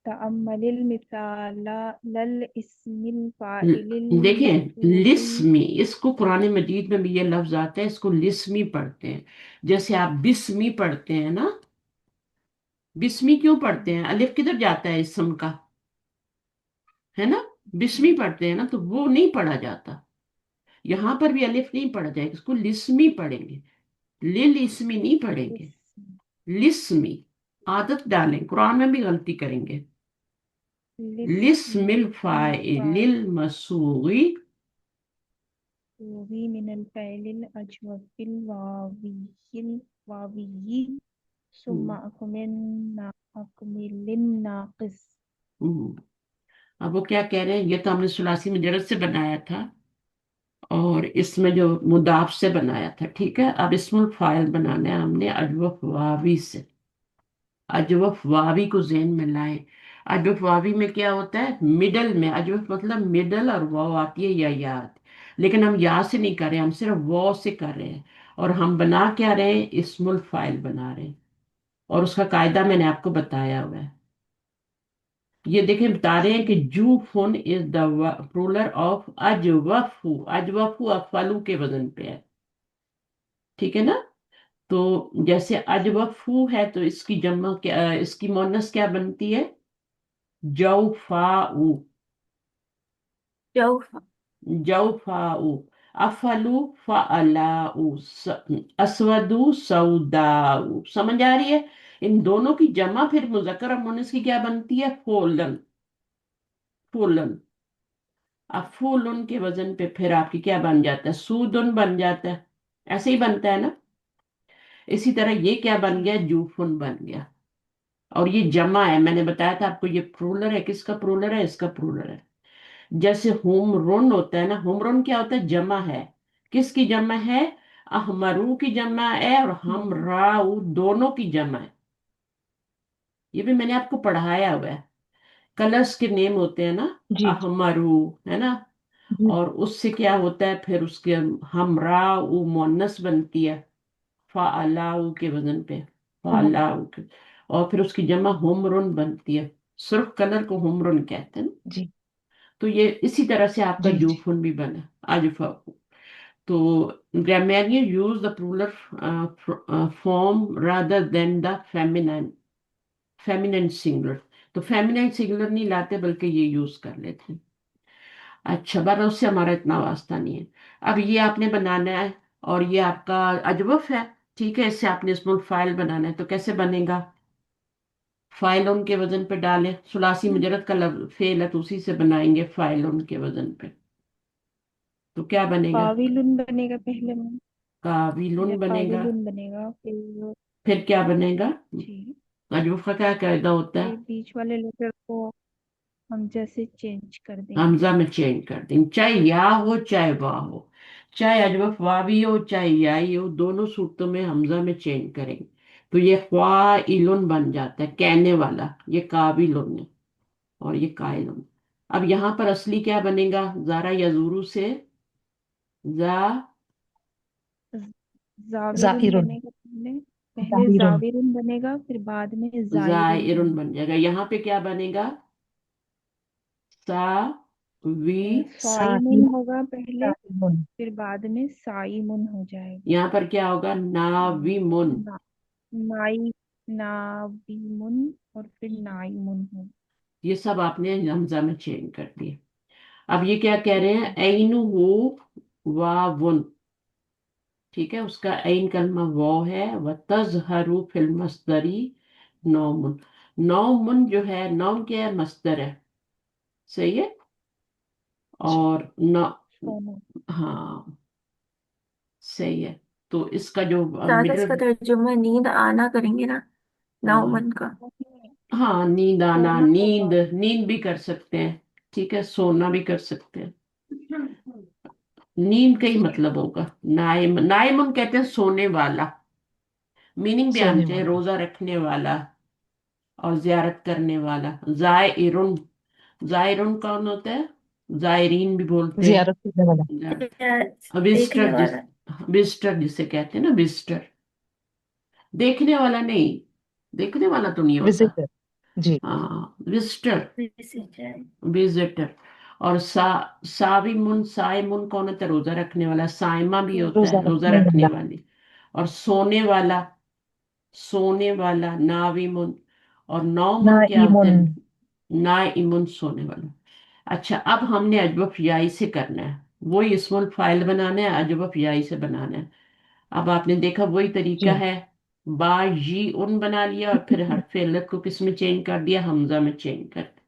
تأمل المثال للاسم الفاعل دیکھیں، المرفوع. لسمی، اس کو قرآن مجید میں بھی یہ لفظ آتا ہے، اس کو لسمی پڑھتے ہیں، جیسے آپ بسمی پڑھتے ہیں نا، بسمی کیوں پڑھتے ہیں؟ الف کدھر جاتا ہے اسم کا، ہے نا؟ بسمی پڑھتے ہیں نا، تو وہ نہیں پڑھا جاتا، یہاں پر بھی الف نہیں پڑھا جائے گا، اس کو لسمی پڑھیں گے، لل اسمی نہیں پڑھیں گے، لسمی۔ عادت ڈالیں، قرآن میں بھی غلطی کریں گے۔ لسم لاسم الفاعل الفاعل المسوغ، من الفعل الأجوف الواوي ثم أكمل الناقص. اب وہ کیا کہہ رہے ہیں؟ یہ تو ہم نے ثلاثی مجرد سے بنایا تھا، اور اس میں جو مضاف سے بنایا تھا، ٹھیک ہے۔ اب اسم الفاعل بنانا ہے ہم نے اجوف واوی سے، اجوف واوی کو ذہن میں لائیں۔ اجوف واوی میں کیا ہوتا ہے؟ مڈل میں، اجوف مطلب مڈل، اور واو آتی ہے یا یاد، لیکن ہم یا سے نہیں کر رہے، ہم صرف واو سے کر رہے ہیں، اور ہم بنا کیا رہے ہیں؟ اسم الفاعل بنا رہے ہیں، اور اس کا قاعدہ میں نے آپ کو بتایا ہوا ہے۔ یہ دیکھیں، بتا رہے ہیں کہ جو فن از دا پرولر آف اجوفو، اجوفو افعلو کے وزن پہ ہے، ٹھیک ہے نا؟ تو جیسے اجوفو ہے تو اس کی جمع کیا، اس کی مونس کیا بنتی ہے؟ جوفاؤ، جوف. جوفاؤ، افلو فعلاؤ، اسودو سوداؤ، سمجھ آ رہی ہے؟ ان دونوں کی جمع پھر مذکر اور مونس کی کیا بنتی ہے؟ فولن، فولن۔ اب فولن کے وزن پہ پھر آپ کی کیا بن جاتا ہے؟ سودن بن جاتا ہے، ایسے ہی بنتا ہے نا؟ اسی طرح یہ کیا بن جی. گیا؟ جوفن بن گیا، और ये जमा है, मैंने बताया था आपको, ये प्लूरल है, किसका प्लूरल है, इसका प्लूरल है। जैसे होमरुन होता है ना, होमरुन क्या होता है, जमा है। किसकी जमा है, अहमरू की जमा है, और हम राउ दोनों की जमा है। ये भी मैंने आपको पढ़ाया हुआ है। कलर्स के नेम होते हैं ना, जी अहमरू, है ना। जी और उससे क्या होता है फिर, उसके हमराउ मोनस बनती है, फालाउ के वजन पे, हाँ फालाउ के। और फिर उसकी जमा होमरुन बनती है। सुर्ख कलर को होमरुन कहते हैं ना। जी तो ये इसी तरह से आपका जी जी यूफुन भी बना, आजुफा। तो grammarian use the plural form rather than the feminine singular। तो फेमिनाइन सिंगुलर नहीं लाते, बल्कि ये यूज कर लेते हैं। अच्छा, पर उससे हमारा इतना वास्ता नहीं है। अब ये आपने बनाना है, और ये आपका अजवफ है। ठीक है, इससे आपने इसमें फाइल बनाना है, तो कैसे बनेगा, फाइल उनके वजन पे डालें, सुलासी मुजरद का फेल है, तो उसी से बनाएंगे फाइल उनके वजन पे। तो क्या बनेगा, काविलुन बनेगा पहले में, या काविलुन बनेगा। काविलुन बनेगा, फिर क्या बनेगा, जी, अजूफा का क्या कायदा होता है, फिर बीच वाले लेटर को हम जैसे चेंज कर देंगे। हमजा में चेंज कर देंगे, चाहे या हो चाहे वाह हो। चाहे अजवफ वाह भी हो चाहे या ही हो, दोनों सूरतों में हमजा में चेंज करेंगे। तो ये ख्वाइलुन बन जाता है, कहने वाला, ये काबिलुन है, और ये कायलुन। अब यहाँ पर असली क्या बनेगा, जारा यजूरू से जा जाविरुन जाकिरुन बनेगा पहले, पहले जाहिरुन जाविरुन बनेगा, फिर बाद में जायरुन जायरुन बनेगा। बन जाएगा। यहाँ पे क्या बनेगा, सा वी। फाइमुन होगा पहले, साहिमुन फिर बाद में साइमुन हो जाएगा। यहाँ पर क्या होगा, नाविमुन। ना, नाई, नाविमुन, और फिर नाइमुन हो। ये सब आपने हमजा में चेंज कर दिए। अब ये क्या कह रहे हैं, जी, ऐनु वो वावुन। ठीक है, उसका ऐन कलमा वो है, व तजहरु फिल मस्दरी नौमुन। नौमुन जो है, नौम क्या है, मस्दर है, सही है। जी और न, सोना। हाँ, सही है। तो इसका जो दादा इसका मिडल, तर्जुमा नींद आना करेंगे ना, हाँ नौमन का। हाँ, नींद आना, सोना नींद, होगा। नींद भी कर सकते हैं। ठीक है, सोना भी कर सकते हैं। नींद का ही मतलब होगा, नाइम, नाइमुन कहते हैं सोने वाला। मीनिंग भी आनी सोने चाहिए, वाला रोजा रखने वाला और जियारत करने वाला। जायरुन, जायरुन कौन होता है, जायरीन भी बोलते जियारत करने वाला या हैं, देखने विजिटर जिस, वाला। विजिटर जिसे कहते हैं ना, विजिटर। देखने वाला नहीं, देखने वाला तो नहीं होता। विजिटर जी हाँ, विजिटर, विजिटर। विजिटर। और साविमुन, साइमुन कौन होता है, रोजा रखने वाला। साइमा भी होता रोजा है, रोजा रखने रखने वाला वाली। और सोने वाला, सोने वाला नाविमुन। और ना नौमुन क्या होते इमुन हैं, ना इमुन, सोने वाला। अच्छा, अब हमने अजवफ याई से करना है, वही इस्मुल फाइल बनाना है, अजवफ याई से बनाना है। अब आपने देखा वही तरीका जी है, बा जी उन बना लिया, और फिर हरफ इल्लत को किस में चेंज कर दिया, हमजा में चेंज कर दिया।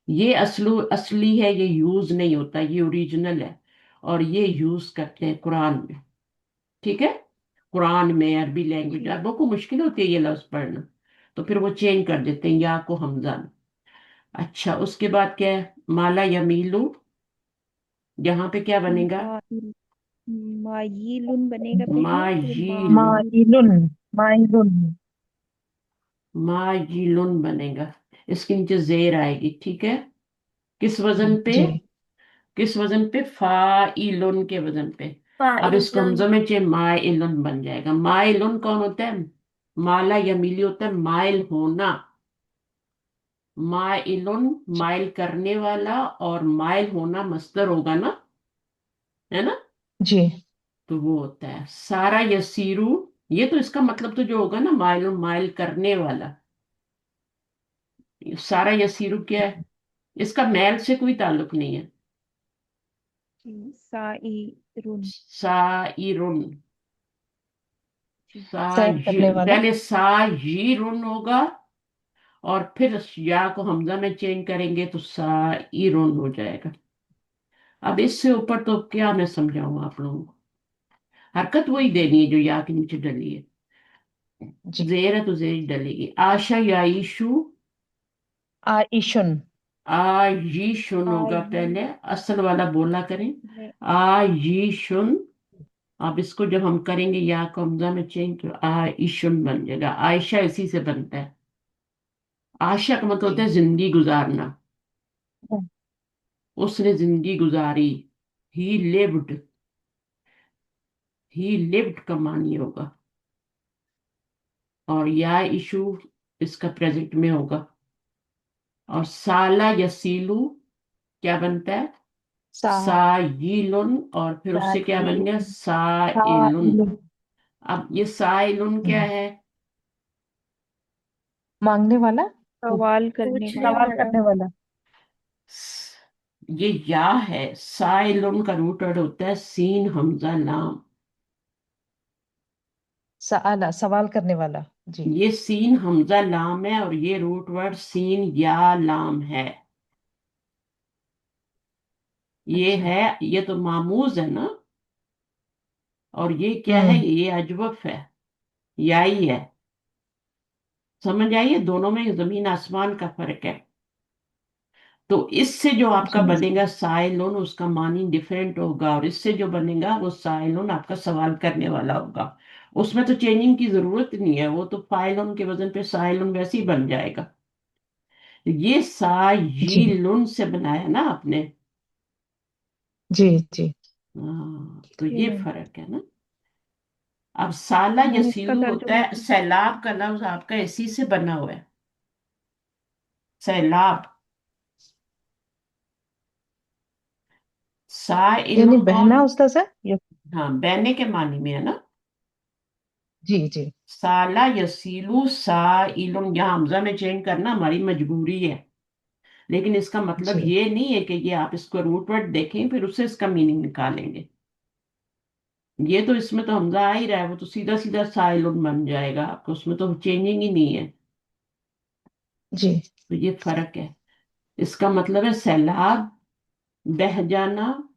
ये असली है, ये यूज नहीं होता, ये ओरिजिनल है। और ये यूज करते हैं कुरान में। ठीक है, कुरान में, अरबी लैंग्वेज, जी, अरबों को मुश्किल होती है ये लफ्ज पढ़ना, तो फिर वो चेंज कर देते हैं या को हमजा में। अच्छा, उसके बाद क्या है, माला यमीलू, यहाँ पे क्या बनेगा, माइल, मायिलुन बनेगा पहले, फिर माजिलुन, माइल। माइलुन माइलुन माजिलुन बनेगा। इसके नीचे जेर आएगी, ठीक है। किस वजन पे, जी किस वजन पे, फाइलुन के वजन पे। अब इसको फाइलुन। हमजा में चाहिए, माइलुन बन जाएगा। माइलुन कौन होता है, माला यमीली होता है, माइल होना। माइलुन, जी माइल करने वाला, और माइल होना मस्दर होगा ना, है ना। जी तो वो होता है सारा यसीरू। ये तो इसका मतलब तो जो होगा ना, माइल, माइल करने वाला। सारा यसीरू क्या है, इसका मैल से कोई ताल्लुक नहीं है। साइरुन। साइरुन, जी, सैर करने वाला पहले साइरुन होगा, और फिर या को हमजा में चेंज करेंगे तो साइरुन हो जाएगा। अब इससे ऊपर तो क्या मैं समझाऊं आप लोगों को, हरकत वही देनी है जो या के नीचे डली है। जी। जेर है तो जेर डलेगी। आशा याईशु, आइशुन। आयीशुन होगा आई पहले, असल वाला बोला करें। मैं आयीशुन। अब इसको जब हम करेंगे या को हमजा में चेंज, तो आयीशुन बन जाएगा। आयशा इसी से बनता है। आशा का मतलब होता जी। है जिंदगी गुजारना। हम्म, उसने जिंदगी गुजारी। ही लिव्ड। ही लिव्ड का मानी होगा। और या इशू इसका प्रेजेंट में होगा। और साला यसीलू क्या बनता है? सा साइलुन। और फिर उससे क्या बन गया? साइलुन। साइलुन। साइलुन। अब ये साइलुन क्या हम्म, है? मांगने वाला। सवाल करने पूछने वाला। सवाल वाला। करने वाला। ये या है। साइलुन का रूट वर्ड होता है सीन हमजा लाम। सआला सवाल करने वाला। जी। ये सीन हमजा लाम है और ये रूट वर्ड सीन या लाम है। ये अच्छा। है, ये तो मामूज है ना। और ये क्या है? हम्म। ये अजवफ है। याई है। समझ आइए, दोनों में जमीन आसमान का फर्क है। तो इससे जो आपका जी। बनेगा साइलोन, उसका मानी डिफरेंट होगा। और इससे जो बनेगा वो साइलोन आपका सवाल करने वाला होगा। उसमें तो चेंजिंग की जरूरत नहीं है, वो तो फाइलोन के वजन पे साइलोन वैसे ही बन जाएगा। ये जी। साइलोन से बनाया ना आपने। जी। जी। हाँ, तो ये जी फर्क है ना। अब साला इसका यसीलू होता तर्जुमा है, सैलाब का लफ्ज आपका इसी से बना हुआ है। सैलाब। यानी साइलुन बहना कौन? उस्ताद सर हाँ, बहने के मानी में है ना। जी। जी। साला यसीलू साइलुन, यहाँ हमजा में चेंज करना हमारी मजबूरी है। लेकिन इसका मतलब जी। ये नहीं है कि ये आप इसको रूट वर्ड देखें फिर उससे इसका मीनिंग निकालेंगे। ये तो इसमें तो हमजा आ ही रहा है, वो तो सीधा सीधा साइलुन बन जाएगा आपको, उसमें तो चेंजिंग ही नहीं है। जी। तो ये फर्क है। इसका मतलब है सैलाब, बह जाना,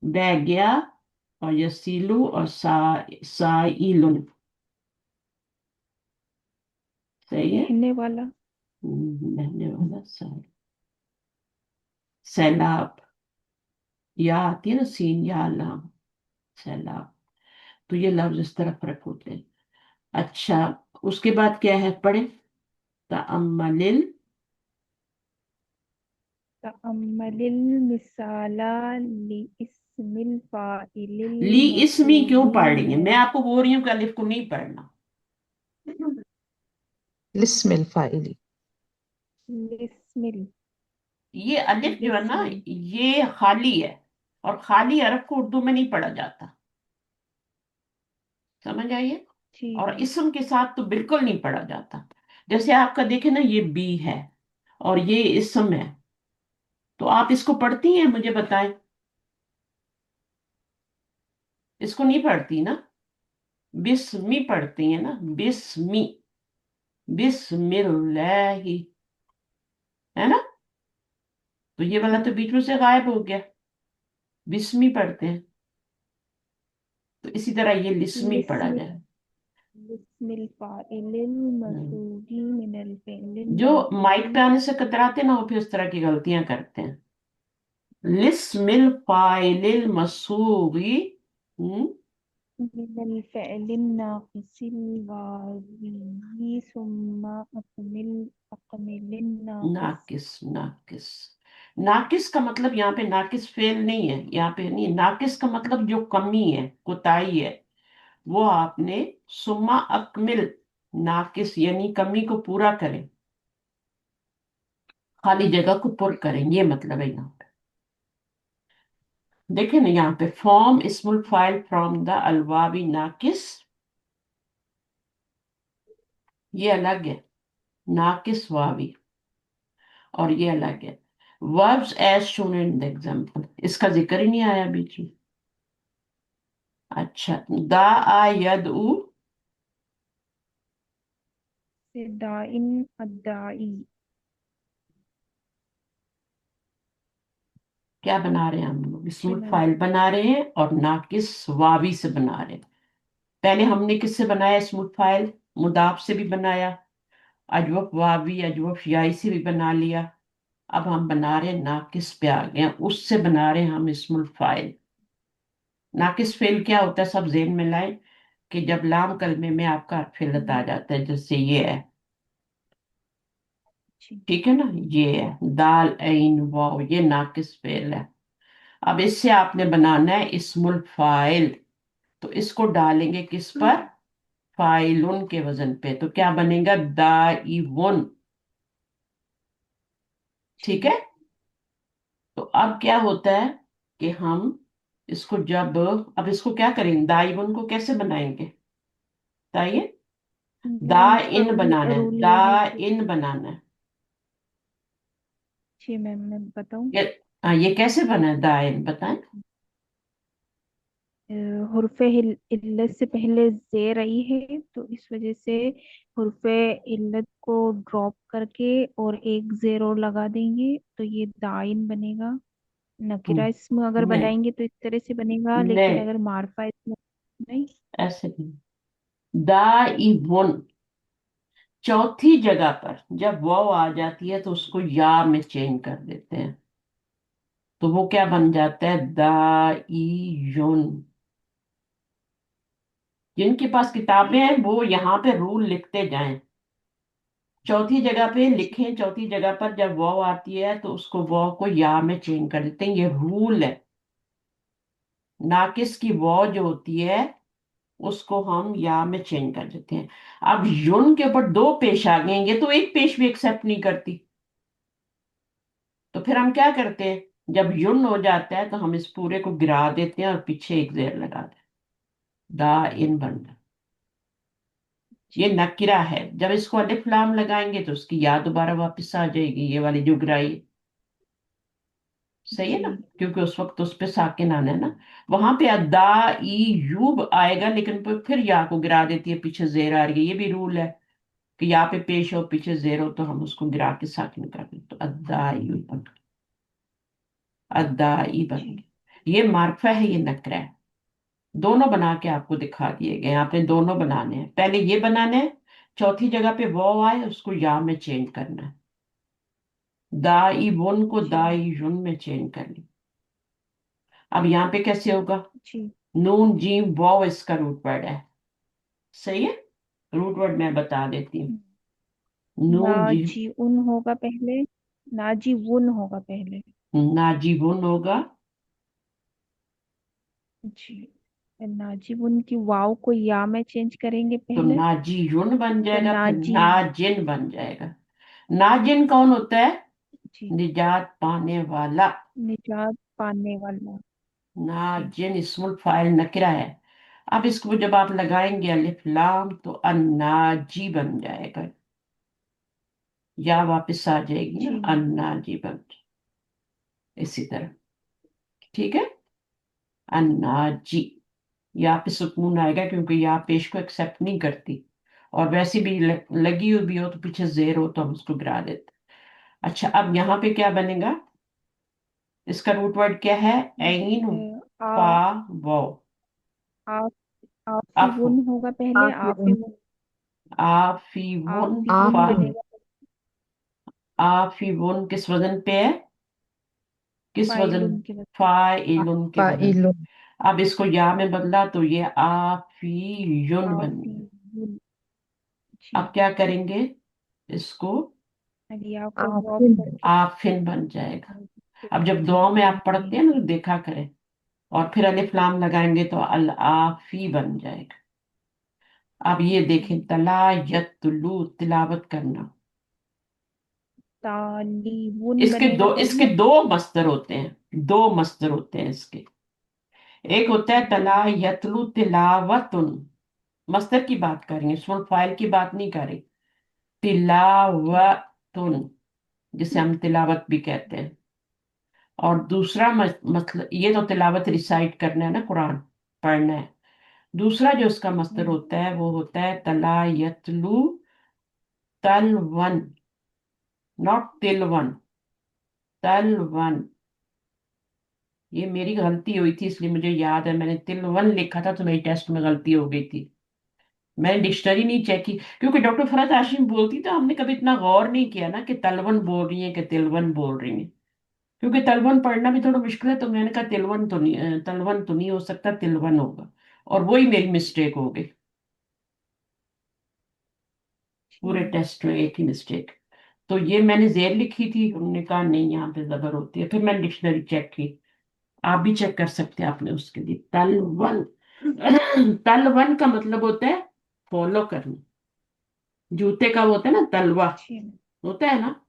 बह गया। और यसीलू और साइलुन। सही है। बहने वाला। बहने वाला सैलाब। या आती है ना सीन या लाम। सैलाब। तो ये लफ्ज इस तरह फर्क होते हैं। अच्छा, उसके बाद क्या है पढ़े? तअम्मलिल। तअम्मलिल मिसाला लिइस्मिल फाइलिल ली इसमी क्यों मफऊली पढ़ रही है? मैं मिनल आपको बोल रही हूँ कि अलिफ को नहीं पढ़ना। लिस्मिल फाइली। लिस्मिल ये अलिफ जो है ना, लिस्मिल। ये खाली है। और खाली हरफ को उर्दू में नहीं पढ़ा जाता। समझ आइए। जी और इसम के साथ तो बिल्कुल नहीं पढ़ा जाता। जैसे आपका देखे ना, ये बी है और ये इसम है। तो आप इसको पढ़ती हैं, मुझे बताएं। इसको नहीं पढ़ती ना। बिस्मी पढ़ती हैं ना, बिस्मी। बिस्मिल्लाही। है ना। तो ये वाला तो बीच में से गायब हो गया। बिस्मी पढ़ते हैं। तो इसी तरह ये लिस्मी पढ़ा लिस्मिल जाए। लिस्मिल फाइलिल हम्म। मफऊली मिनल फिइलिल जो माइक मामूरी। पे आने से कतराते ना, वो फिर इस तरह की गलतियां करते हैं। लिस्मिल फाइलिल मसूगी। हम्म। मिनल फिइलिन नाकिसिल वावी सुम्मा अकमिलिन नाकिस। नाकिस। नाकिस। नाकिस का मतलब यहाँ पे नाकिस फेल नहीं है, यहाँ पे नहीं। नाकिस का मतलब जो कमी है, कोताही है, वो आपने सुम्मा अकमिल। नाकिस यानी कमी को पूरा करें, खाली जगह को पुर करें, ये मतलब है यहाँ पे। देखें ना यहाँ पे, फॉर्म इस्मुल फाइल फ्रॉम द अलवाबी नाकिस। ये अलग है। नाकिस वावी। और ये अलग है। Verbs as shown in the example, इसका जिक्र ही नहीं आया बीच में। अच्छा, दा आ यद उ। से दाइन अद्दाई। क्या बना रहे हैं हम लोग? जी स्मूथ मैम। फाइल बना रहे हैं और नाकिस वावी से बना रहे हैं। पहले हमने किससे बनाया स्मूथ फाइल? मुदाफ से भी बनाया, अजवफ वावी अजवफ याई से भी बना लिया। अब हम बना रहे हैं नाकिस पे आ गए हैं, उससे बना रहे हैं हम इस्मुल फाइल। नाकिस फेल क्या होता है, सब ज़हन में लाएं कि जब लाम कलमे में आपका हर्फ इल्लत आ जाता है, जैसे ये है, जी ठीक है ना, ये है दाल ऐन वाव, ये नाकिस फेल है। अब इससे आपने बनाना है इस्मुल फाइल, तो इसको डालेंगे किस पर, फाइलुन के वजन पे, तो क्या बनेगा, दाइवुन। ठीक जी है। तो अब क्या होता है कि हम इसको जब, अब इसको क्या करेंगे, दाइवुन को कैसे बनाएंगे, बताइए। दा मैम इसका इन रूल बनाना है, रूल दा ये है कि, इन बनाना है। जी मैम मैं बताऊं, ये, हाँ, ये कैसे बना है, दा इन बताएं। हुर्फे इल्लत से पहले जेर आई है, तो इस वजह से हुर्फे इल्लत को ड्रॉप करके और एक जेर और लगा देंगे, तो ये दाइन बनेगा। नकिरा हम्म, इसमें अगर नहीं, बनाएंगे तो इस तरह से बनेगा, लेकिन नहीं, अगर मार्फा इसमें नहीं। ऐसे नहीं, दाइवुन। चौथी जगह पर जब वाव आ जाती है तो उसको या में चेंज कर देते हैं, तो वो क्या बन जाता है, दाइयुन। जिनके पास किताबें हैं वो यहाँ पे रूल लिखते जाएं, चौथी जगह पे जी लिखें, चौथी जगह पर जब वाव आती है तो उसको वाव को या में चेंज कर देते हैं, ये रूल है। नाकिस की वाव जो होती है उसको हम या में चेंज कर देते हैं। अब युन के ऊपर दो पेश आ गए, ये तो एक पेश भी एक्सेप्ट नहीं करती, तो फिर हम क्या करते हैं, जब युन हो जाता है तो हम इस पूरे को गिरा देते हैं और पीछे एक जेर लगा देते हैं, दा इन बन जाता है। ये जी नकिरा है, जब इसको अलिफ लाम लगाएंगे तो उसकी याद दोबारा वापस आ जाएगी, ये वाली जो गिराई। सही है जी ना, क्योंकि उस वक्त उस पे साकिन आना है ना। वहां पे अदा ई यूब आएगा, लेकिन फिर या को गिरा देती है, पीछे जेर आ रही है, ये भी रूल है कि यहाँ पे पेश हो पीछे जेर हो तो हम उसको गिरा के साकिन कर दें, तो अदा यूब बन, अदा ई बन जी गया। ये मार्फा है, ये नकरा है। दोनों बना के आपको दिखा दिए गए, आपने दोनों बनाने हैं, पहले ये बनाने हैं, चौथी जगह पे वो आए उसको या में चेंज करना है, दाई वन को जी दाई युन में चेंज कर ली। अब यहाँ पे कैसे होगा, जी नून जीम वाव इसका रूट वर्ड है, सही है, रूट वर्ड मैं बता देती हूँ, नून जीम, नाजी उन होगा पहले, नाजी उन होगा पहले। नाजीबुन होगा, जी नाजिबुन की वाव को या में चेंज करेंगे तो पहले, नाजीयुन बन तो जाएगा, फिर नाजी, नाजिन बन जाएगा। नाजिन कौन होता है, जी निजात पाने वाला। निजात पाने वाला। जी नाजिन इस्मुल फाइल नकरा है। अब इसको जब आप लगाएंगे अलिफ लाम तो अन्नाजी बन जाएगा, या वापस आ जाएगी ना, जी मैम। अन्नाजी बन जाए, इसी तरह, ठीक है, अन्नाजी। यहाँ पे सुकून आएगा क्योंकि यहाँ पेश को एक्सेप्ट नहीं करती, और वैसे भी लगी हुई भी हो तो पीछे जेर हो तो हम उसको गिरा देते। अच्छा, अब यहाँ पे क्या बनेगा, इसका रूट वर्ड क्या है, ऐन आ फा वो, आ आफी अफ, उन होगा पहले, आफी आफिउन उन, आफीवुन, आफी उन फा, आफिउन बनेगा, आफीवुन किस वजन पे है, किस वजन, फाइलुन के बाद। फाइलुन के वजन पे। फाइलुन अब इसको या में बदला तो ये आफीयुन बन आफी गया। उन, जी अब क्या करेंगे, इसको अलिया को ड्रॉप आफिन करके, आफिन बन जाएगा। अब जब जी दुआ में आप पढ़ते हैं ना आमीन। तो देखा करें, और फिर अलिफ लाम लगाएंगे तो अल आफी बन जाएगा। अब ये जी देखें, तला यतलू, तिलावत करना, तालीबुन बनेगा इसके पहले। दो मस्दर होते हैं, दो मस्दर होते हैं इसके। एक होता है जी तला यतलू तिलावतुन, मस्दर की बात कर रही है, इसमें फाइल की बात नहीं कर रही, जी तिलावतुन, जिसे हम तिलावत भी कहते हैं। और दूसरा मतलब ये तो तिलावत रिसाइट करना है ना, कुरान पढ़ना है। दूसरा जो इसका मस्दर हम्म, होता है वो होता है तला यतलू तलवन, नॉट तिलवन, तलवन। ये मेरी गलती हुई थी, इसलिए मुझे याद है, मैंने तिलवन लिखा था तो मेरी टेस्ट में गलती हो गई थी, मैं डिक्शनरी नहीं चेक की, क्योंकि डॉक्टर फरहत हाशिम बोलती तो हमने कभी इतना गौर नहीं किया ना कि तलवन बोल रही है कि तिलवन बोल रही है, क्योंकि तलवन पढ़ना भी थोड़ा मुश्किल है, तो मैंने कहा तिलवन तो नहीं, तलवन तो नहीं हो सकता, तिलवन होगा, और वही मेरी मिस्टेक हो गई। पूरे जी टेस्ट में एक ही मिस्टेक। तो ये मैंने जेर लिखी थी, उन्होंने कहा नहीं यहाँ पे जबर होती है, फिर मैंने डिक्शनरी चेक की। आप भी चेक कर सकते हैं आपने उसके लिए तलवन। तलवन का मतलब होता है फॉलो करना। जूते का वो होता है ना तलवा, जी होता है ना,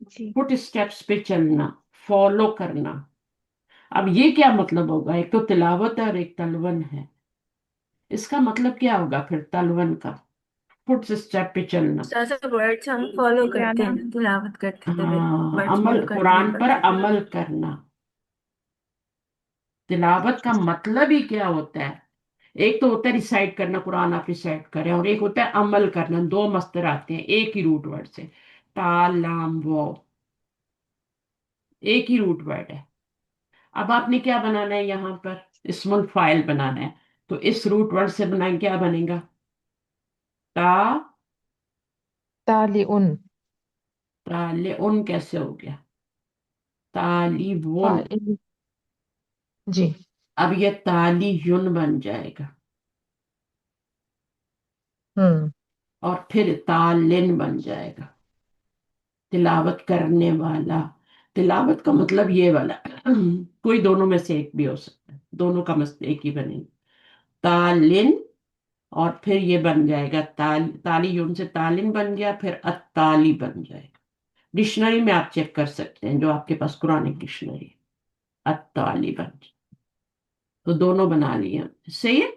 जी। फुट स्टेप्स पे चलना, फॉलो करना। अब ये क्या मतलब होगा, एक तो तिलावत है और एक तलवन है, इसका मतलब क्या होगा फिर तलवन का, फुट स्टेप पे चलना। सारे वर्ड्स हम फॉलो क्या करते नाम? हैं तिलावत करते हुए, हाँ, वर्ड्स अमल, नोट करते हुए कुरान पर पढ़ते हुए। अमल करना। तिलावत का मतलब ही क्या होता है, एक तो होता है रिसाइट करना, कुरान आप रिसाइट करें, और एक होता है अमल करना। दो मस्तर आते हैं एक ही रूट वर्ड से, ता लाम वो, एक ही रूट वर्ड है। अब आपने क्या बनाना है यहाँ पर, इस्मुल फाइल बनाना है, तो इस रूट वर्ड से बनाए क्या बनेगा, ता, तालिउन। ताले उन कैसे हो गया, तालिबुन। फाइल। जी। अब ये तालियुन बन जाएगा, हम्म। और फिर तालिन बन जाएगा, तिलावत करने वाला। तिलावत का मतलब ये वाला, कोई दोनों में से एक भी हो सकता है, दोनों का मतलब एक ही बनेगा, तालिन। और फिर ये बन जाएगा ताली यून से तालिन बन गया, फिर अत्ताली बन जाएगा। डिक्शनरी में आप चेक कर सकते हैं, जो आपके पास कुरानिक डिक्शनरी है, अत्ताली बन जाए। तो दोनों बना लिए, सही है,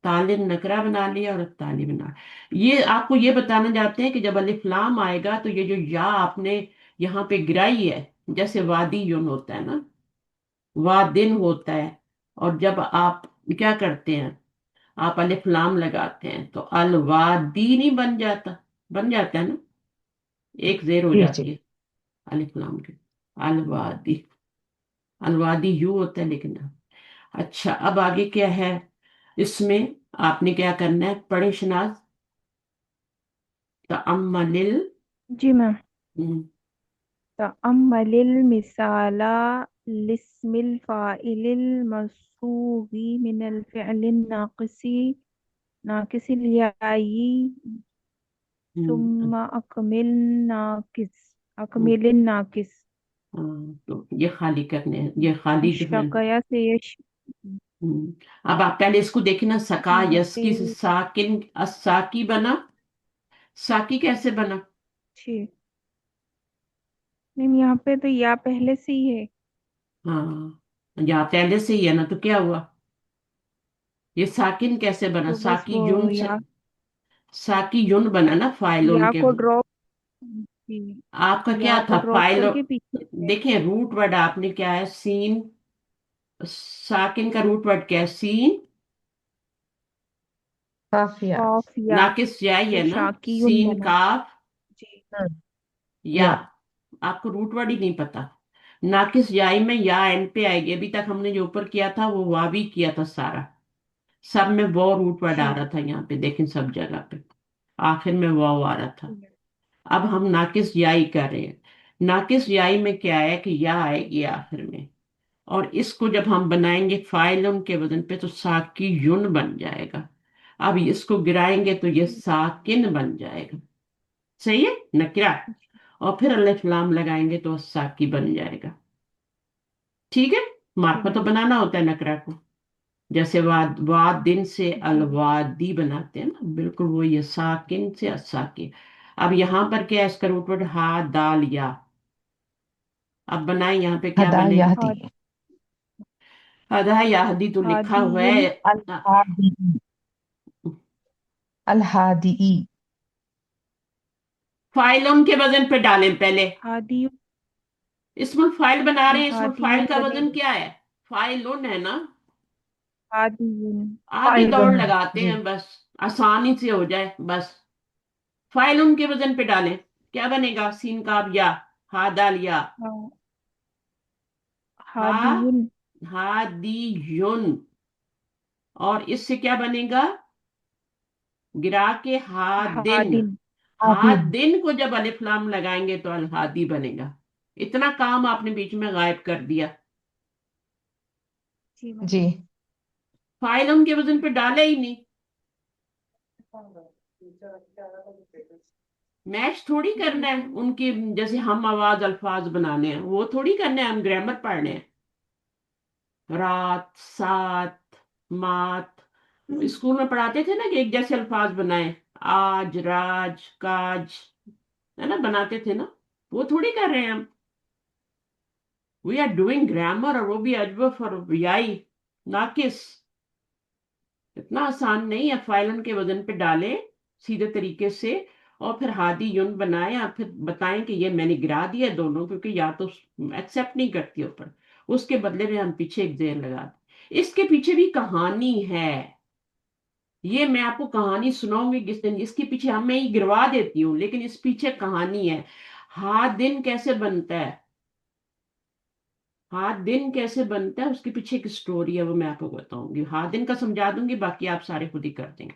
तालिन नकरा बना लिया और अत्ताली बना। ये आपको ये बताना चाहते हैं कि जब अलिफ लाम आएगा तो ये जो या आपने यहाँ पे गिराई है, जैसे वादी यून होता है ना, वादिन होता है, और जब आप क्या करते हैं, आप अलिफ लाम लगाते हैं तो अल वादी नहीं बन जाता, बन जाता है ना, एक जेर हो जी जी। जाती है अलिफ लाम की, अल वादी, अल वादी यू होता है लेकिन। अच्छा, अब आगे क्या है इसमें, आपने क्या करना है, पढ़े शनाज, तअम्मलिल। जी मैम। हम्म, तअम्मलिल मिसाला लिस्मिल फाइलिल मसूगी मिनल फिअलिन नाक़िसी नाक़िसिल याई हम्म, सुम्मा हम्म, अकमिलिन नाक़िस। हाँ, तो ये खाली करने हैं, ये खाली जो है। अशफ़क़या से यश। अब आप पहले इसको देखिए ना, सका यहाँ यस पे की से साकिन असाकी बना, साकी कैसे बना, जी मैम, यहाँ पे तो या पहले से ही है। हाँ, या पहले से ही है ना, तो क्या हुआ, ये साकिन कैसे बना, तो बस साकी वो युन से, साकी युन बना ना फाइलों या के। को ड्रॉप। जी। आपका क्या या को था ड्रॉप फाइल, करके पीछे से देखिए रूट वर्ड आपने क्या है, सीन, साकिन का रूट वर्ड क्या है, सीन, काफिया। कॉफ या नाकिस याई तो है ना, शाकियुन सीन बना। काफ जी हम्म। या। या। आपको रूट वर्ड ही नहीं पता, नाकिस याई में या एंड पे आएगी, अभी तक हमने जो ऊपर किया था वो वावी किया था सारा, सब में वो रूट वर्ड आ जी रहा था, यहाँ पे देखें सब जगह पे आखिर में वाव आ रहा था। जी मैम। अब हम नाकिस याई कर रहे हैं, नाकिस याई में क्या है कि या आएगी आखिर में, और इसको जब हम बनाएंगे फाइल के वजन पे तो साकी युन बन जाएगा। अब इसको गिराएंगे तो ये साकिन बन जाएगा, सही है, नकरा। और फिर अलिफ लाम लगाएंगे तो साकी बन जाएगा, ठीक है। जी मार्फा तो मैम। बनाना होता है नकरा को, जैसे वाद वाद दिन से जी अलवादी बनाते हैं ना, बिल्कुल वो ये साकिन से असाकी। अब यहाँ पर क्या है, इसका रूट वर्ड हा दाल या। अब बनाए यहाँ पे क्या बनेगा, हदायती। हाद अदा याहदी तो लिखा हुआ हादियुन। है, अल हादी। अल हादी। फाइल के वजन पे डालें पहले, हादियुन। इसमें फाइल बना रहे हैं, इसमें फाइल हादियुन का वजन बनेगा। क्या है, फाइल है ना, हादियुन। आधी दौड़ फाइलुन। लगाते जी। हैं बस, आसानी से हो जाए बस। फाइल के वजन पे डालें, क्या बनेगा, सीन का अब या, हा दाल या, हाँ, हा, हादियुन। हा दी युन, और इससे क्या बनेगा? गिरा के हादिन। हादिन। हादिन। हादिन को जब अलिफ लाम लगाएंगे तो अल हादी बनेगा। इतना काम आपने बीच में गायब कर दिया। जी जी। मैम। फाइल उनके वजन पे डाला ही नहीं। मैच थोड़ी करना है उनकी, जैसे हम आवाज अल्फाज बनाने हैं वो थोड़ी करना है, हम ग्रामर पढ़ने हैं। रात, सात, मात, स्कूल में पढ़ाते थे ना कि एक जैसे अल्फाज बनाए। आज, राज, काज, है ना, बनाते थे ना। वो थोड़ी कर रहे हैं हम। वी आर डूइंग ग्रामर, और वो भी अजवफ और याई, नाकिस। इतना आसान नहीं है। फाइलन के वजन पे डाले सीधे तरीके से, और फिर हादी युन बनाए, और फिर बताएं कि ये मैंने गिरा दिया दोनों, क्योंकि या तो एक्सेप्ट नहीं करती ऊपर, उसके बदले में हम पीछे एक जेर लगा दें। इसके पीछे भी कहानी है। ये मैं आपको कहानी सुनाऊंगी किस दिन, इसके पीछे हम, मैं ये गिरवा देती हूँ, लेकिन इस पीछे कहानी है। हाथ दिन कैसे बनता है, हाथ दिन कैसे बनता है, उसके पीछे एक स्टोरी है, वो मैं आपको बताऊंगी। हाथ दिन का समझा दूंगी, बाकी आप सारे खुद ही कर देंगे।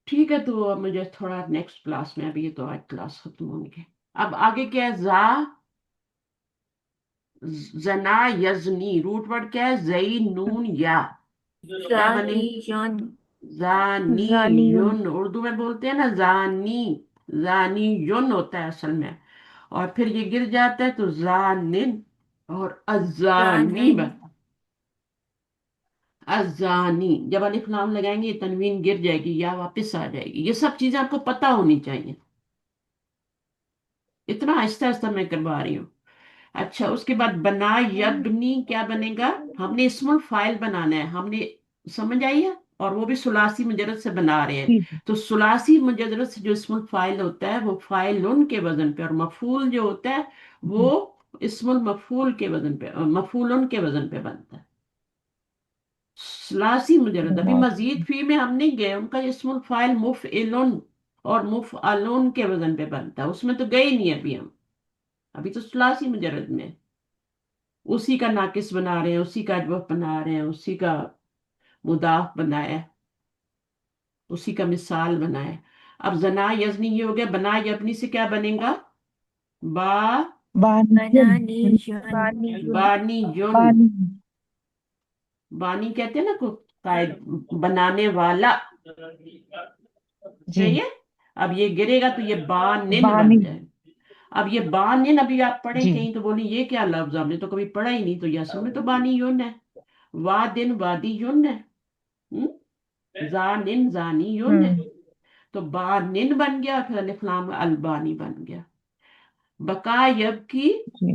ठीक है, तो अब मुझे थोड़ा नेक्स्ट क्लास में, अभी ये तो आज क्लास खत्म होंगे। अब आगे क्या है? जा, जना, यजनी, रूट वर्ड क्या है? जई, नून, या। क्या जानी बनेंगे? यन। जानी जानियुन। युन, उर्दू में बोलते हैं ना जानी। जानी युन होता है असल में, और फिर ये गिर जाता है तो जानिन, और अजानी जानन। बनता। अजानी, जब अलिफ लाम लगाएंगे ये तनवीन गिर जाएगी, या वापस आ जाएगी। ये सब चीजें आपको पता होनी चाहिए। इतना आहिस्ता आहिस्ता मैं करवा रही हूँ। अच्छा, उसके बाद बना यबनी क्या बनेगा? हमने इस्मुल फाइल बनाना है, हमने, समझ आई है? और वो भी सुलासी मुजरद से बना रहे हैं। जी जी। तो सुलासी मुजरद से जो इस्मुल फाइल होता है वो फाइलुन के वजन पे, और मफूल जो होता है वो जी इस्मुल मफूल के वजन पे, मफूलन के वजन पे बनता है। सुलासी मुजरद, अभी बहुत मजीद फी में हम नहीं गए, उनका इस्मुल फाइल मुफइलुन और मुफअलुन के वजन पे बनता है, उसमें तो गए ही नहीं अभी हम। अभी तो सुलासी मुजरद में उसी का नाकिस बना रहे हैं, उसी का अजवफ बना रहे हैं, उसी का मुदाफ बनाया है, उसी का मिसाल बनाया। अब जना यजनी ये हो गया। बना यबनी से क्या बनेगा? बा, बानियन। बनानी यन। बानियुन। बानी युन। बानी। बानी कहते हैं ना को, कायद, बनाने वाला। जी। सही है। अब ये गिरेगा तो ये बानिन बानी। बन जाए। अब ये बानिन, अभी आप पढ़े जी कहीं तो बोली ये क्या लफ्ज, हमने तो कभी पढ़ा ही नहीं, तो ये असल में तो बानी युन है। वादिन, वादी युन है। हम्म? जानिन, जानी युन है। हम्म। तो बानिन बन गया, फिर अलिफ लाम अलबानी बन गया। बका यब की, जी।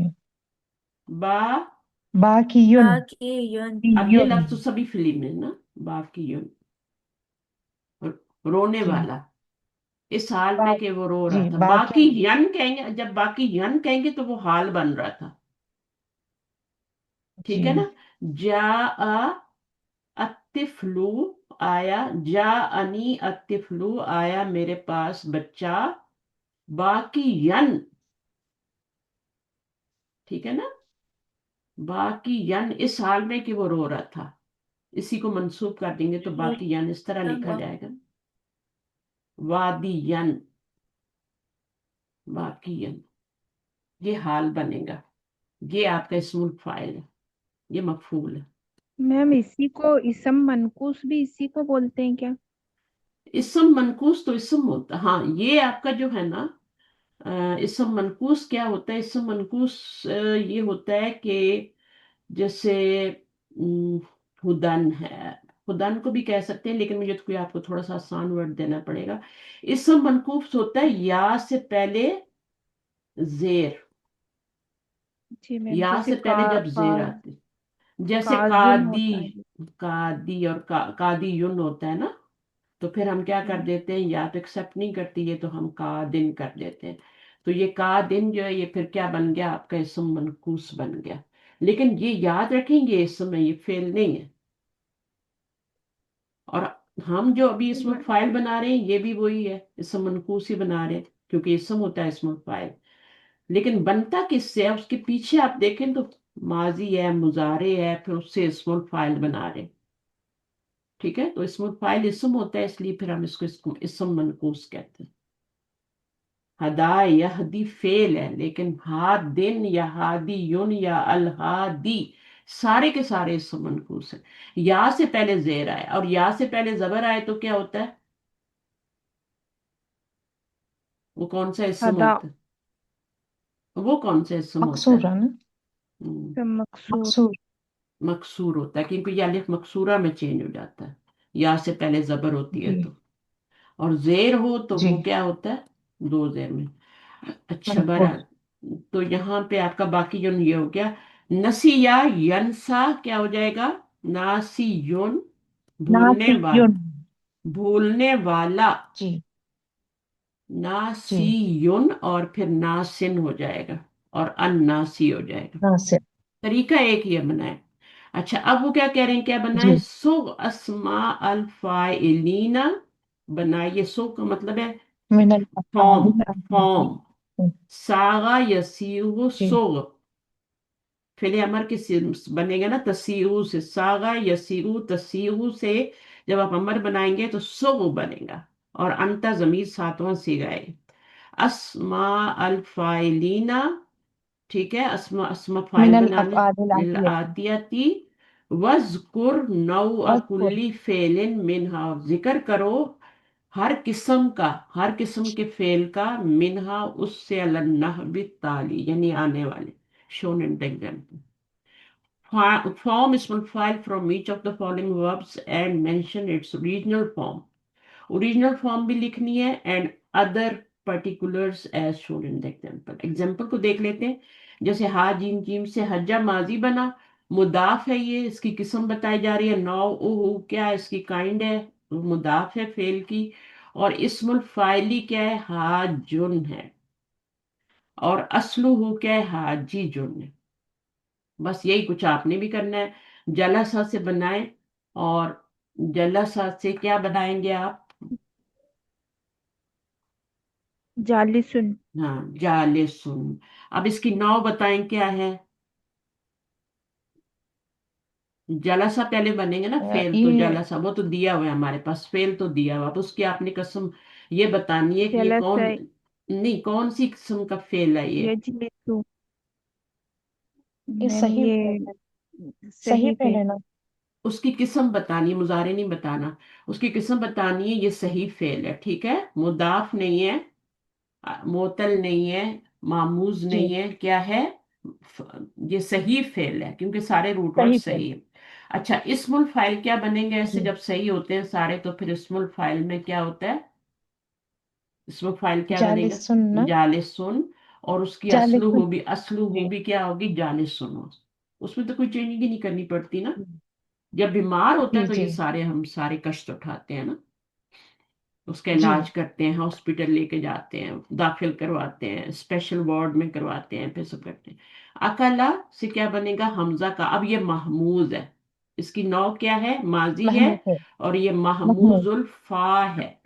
बा, बाकियुन। बाकी यन। अब ये युन। लफ्ज तो सभी फिल्म में ना, बाप की युन, रोने जी। वाला। इस हाल बा में कि वो रो जी रहा था। बाकी बाकी। यन कहेंगे, जब बाकी यन कहेंगे तो वो हाल बन रहा था। जी। ठीक है ना? जा अतिफ्लू, आया। जा अनी अतिफ्लू, आया मेरे पास बच्चा। बाकी यन, ठीक है ना? बाकी यन, इस हाल में कि वो रो रहा था, इसी को मंसूब कर देंगे तो बाकी यन इस तरह लिखा जाएगा। वादी यन, बाकी यन, ये हाल बनेगा। ये आपका इस्मुल फाइल है, ये मफूल है। मैम इसी को इसम मनकूस भी इसी को बोलते हैं क्या? इसम मनकूस तो इसम होता, हाँ, ये आपका जो है ना, इसम मनकूस क्या होता है? इसम मनकूस ये होता है कि जैसे अम, हुदन है, हुदन को भी कह सकते हैं, लेकिन मुझे तो कोई आपको थोड़ा सा आसान वर्ड देना पड़ेगा। इसम मनकूस होता है या से पहले जेर, जी मैम, या जैसे से पहले जब जेर काज, आती, जैसे काजिम कादी, होता है। कादी और कादी युन होता है ना, तो फिर हम क्या कर जी। देते हैं, या तो एक्सेप्ट नहीं करती ये, तो हम का दिन कर देते हैं। तो ये का दिन जो है ये फिर क्या बन गया? आपका इसम मनकूस बन गया। लेकिन ये याद रखेंगे, इस समय ये फेल नहीं है। और हम जो अभी इसमें फाइल बना रहे हैं ये भी वही है, इसम मनकूस ही बना रहे हैं, क्योंकि इसम होता है इसमें फाइल। लेकिन बनता किससे है उसके पीछे आप देखें तो माजी है, मुजारे है, फिर उससे इसम फाइल बना रहे हैं। ठीक है, तो इसमें फाइल इसम होता है, इसलिए फिर हम इसको इसम मनकूस कहते हैं। हदा यहदी फेल है, लेकिन हादिन या हादियुन या अल हादी सारे के सारे इसम मनकूस है। या से पहले जेर आए और या से पहले जबर आए तो क्या होता है? वो कौन सा इसम हदा होता है? वो कौन सा इसम होता है? मकसूरा ना, हम्म, से मकसूर। मकसूर। मकसूर होता है, क्योंकि ये अलिफ मकसूरा में चेंज हो जाता है, या से पहले जबर होती है जी तो। और जेर हो तो जी, वो क्या होता है? दो जेर में। अच्छा बरा, मनकूस। तो यहाँ पे आपका बाकी जो ये हो गया, नसिया यनसा क्या हो जाएगा? नासियुन, भूलने नासियुन। वाला, भूलने वाला। जी जी, नासियुन और फिर नासिन हो जाएगा, और अन्नासी हो जाएगा। नासिर। तरीका एक ही है बनाए। अच्छा, अब वो क्या कह रहे हैं, क्या बनाए? जी, सुग अस्मा अल फाइलीना बनाए। ये सुग का मतलब है मिनल फॉर्म, अफादिल फॉर्म। अफादी। सागा यसीगु जी, सुग, फिर अमर के बनेगा ना तसीगु से, सागा यसीगु तसीगु से जब आप अमर बनाएंगे तो सुग बनेगा, और अंता जमीर सातवां सीगा है। अस्मा अल फाइलीना, ठीक है, अस्मा अस्मा फाइल मिनल बना ले। अफआदिल लिल आतियती। आतियाती वज़कुर नौ वज़कुर। कुल्ली फेलिन मिनहा, जिक्र करो हर किस्म का, हर किस्म के फेल का, मिनहा उससे, अलन्नहवी ताली यानी आने वाले। Shown and example. Form ismul file from each of the following verbs and mention its original form. Original form भी लिखनी है and other particulars as shown in the example. Example को देख लेते हैं। जैसे हा जीम जीम से हज्जा माजी बना, मुदाफ है, ये इसकी किस्म बताई जा रही है। नौ ओ क्या है? इसकी काइंड है, मुदाफ है फेल की। और इस्मुल फाइली क्या है? हाजुन है। और असलु हो क्या है? हाजी जुन है। बस यही कुछ आपने भी करना है। जलसा से बनाए, और जलसा से क्या बनाएंगे आप? जालिसुन। हाँ, जाले सुन। अब इसकी नौ बताएं क्या है? जलासा पहले बनेंगे ना, फेल तो ये जलासा वो तो दिया हुआ है हमारे पास, फेल तो दिया हुआ, अब उसकी आपने कसम ये बतानी है कि ये कौन, जलसा नहीं कौन सी किस्म का फेल है ये। यजलिसु। ये मैम सही ये फेल है। सही सही फेल पे। है ना। उसकी किस्म बतानी है, मुजारे नहीं बताना। उसकी किस्म बतानी है, ये सही फेल है, ठीक है। मुदाफ नहीं है, मोतल नहीं है, मामूज नहीं जी, है, क्या है? ये सही फेल है, क्योंकि सारे रूट वर्ड सही फेल। सही है। अच्छा, इस्मुल फाइल क्या बनेंगे ऐसे? जी, जब सही होते हैं सारे तो फिर इस्मुल फाइल में क्या होता है? इस्मुल फाइल क्या बनेगा? जालिसुन ना। जालिसुन। और उसकी जालिसुन। असलू हो जी भी क्या होगी? जालिसुन हो। उसमें तो कोई चेंजिंग ही नहीं करनी पड़ती ना। जी जब बीमार होता है जी तो जी ये सारे हम सारे कष्ट उठाते हैं ना, उसका जी, इलाज करते हैं, हॉस्पिटल लेके जाते हैं, दाखिल करवाते हैं, स्पेशल वार्ड में करवाते हैं, फिर सब करते हैं। अकला से क्या बनेगा? हमजा का। अब ये महमूज है, इसकी नौ क्या है? माजी है। महमूद है। और ये महमूद। महमूजुल फा है,